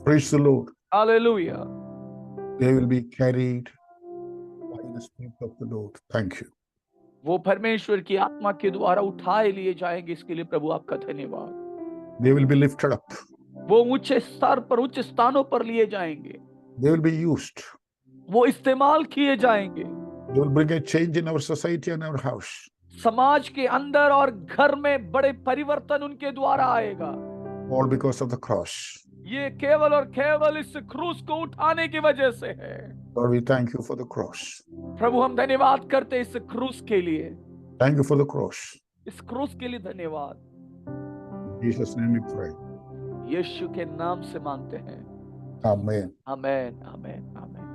S3: Praise the Lord.
S2: Hallelujah.
S3: They will be carried by the Spirit of the Lord. Thank you.
S2: वो परमेश्वर की आत्मा के द्वारा उठाए लिए जाएंगे, इसके लिए प्रभु आपका धन्यवाद।
S3: They will be lifted up.
S2: वो ऊंचे स्तर पर, उच्च स्थानों पर लिए जाएंगे।
S3: They will be used.
S2: वो इस्तेमाल किए जाएंगे।
S3: They will bring a change in our society and our house.
S2: समाज के अंदर और घर में बड़े परिवर्तन उनके द्वारा आएगा।
S3: All because of the cross.
S2: ये केवल और केवल इस क्रूस को उठाने की वजह से है।
S3: Lord, we thank you for the cross.
S2: प्रभु हम धन्यवाद करते हैं इस क्रूस के लिए।
S3: Thank you for the cross.
S2: इस क्रूस के लिए धन्यवाद।
S3: In Jesus' name we pray.
S2: यीशु के नाम से मांगते हैं।
S3: Amen.
S2: आमेन, आमेन, आमेन।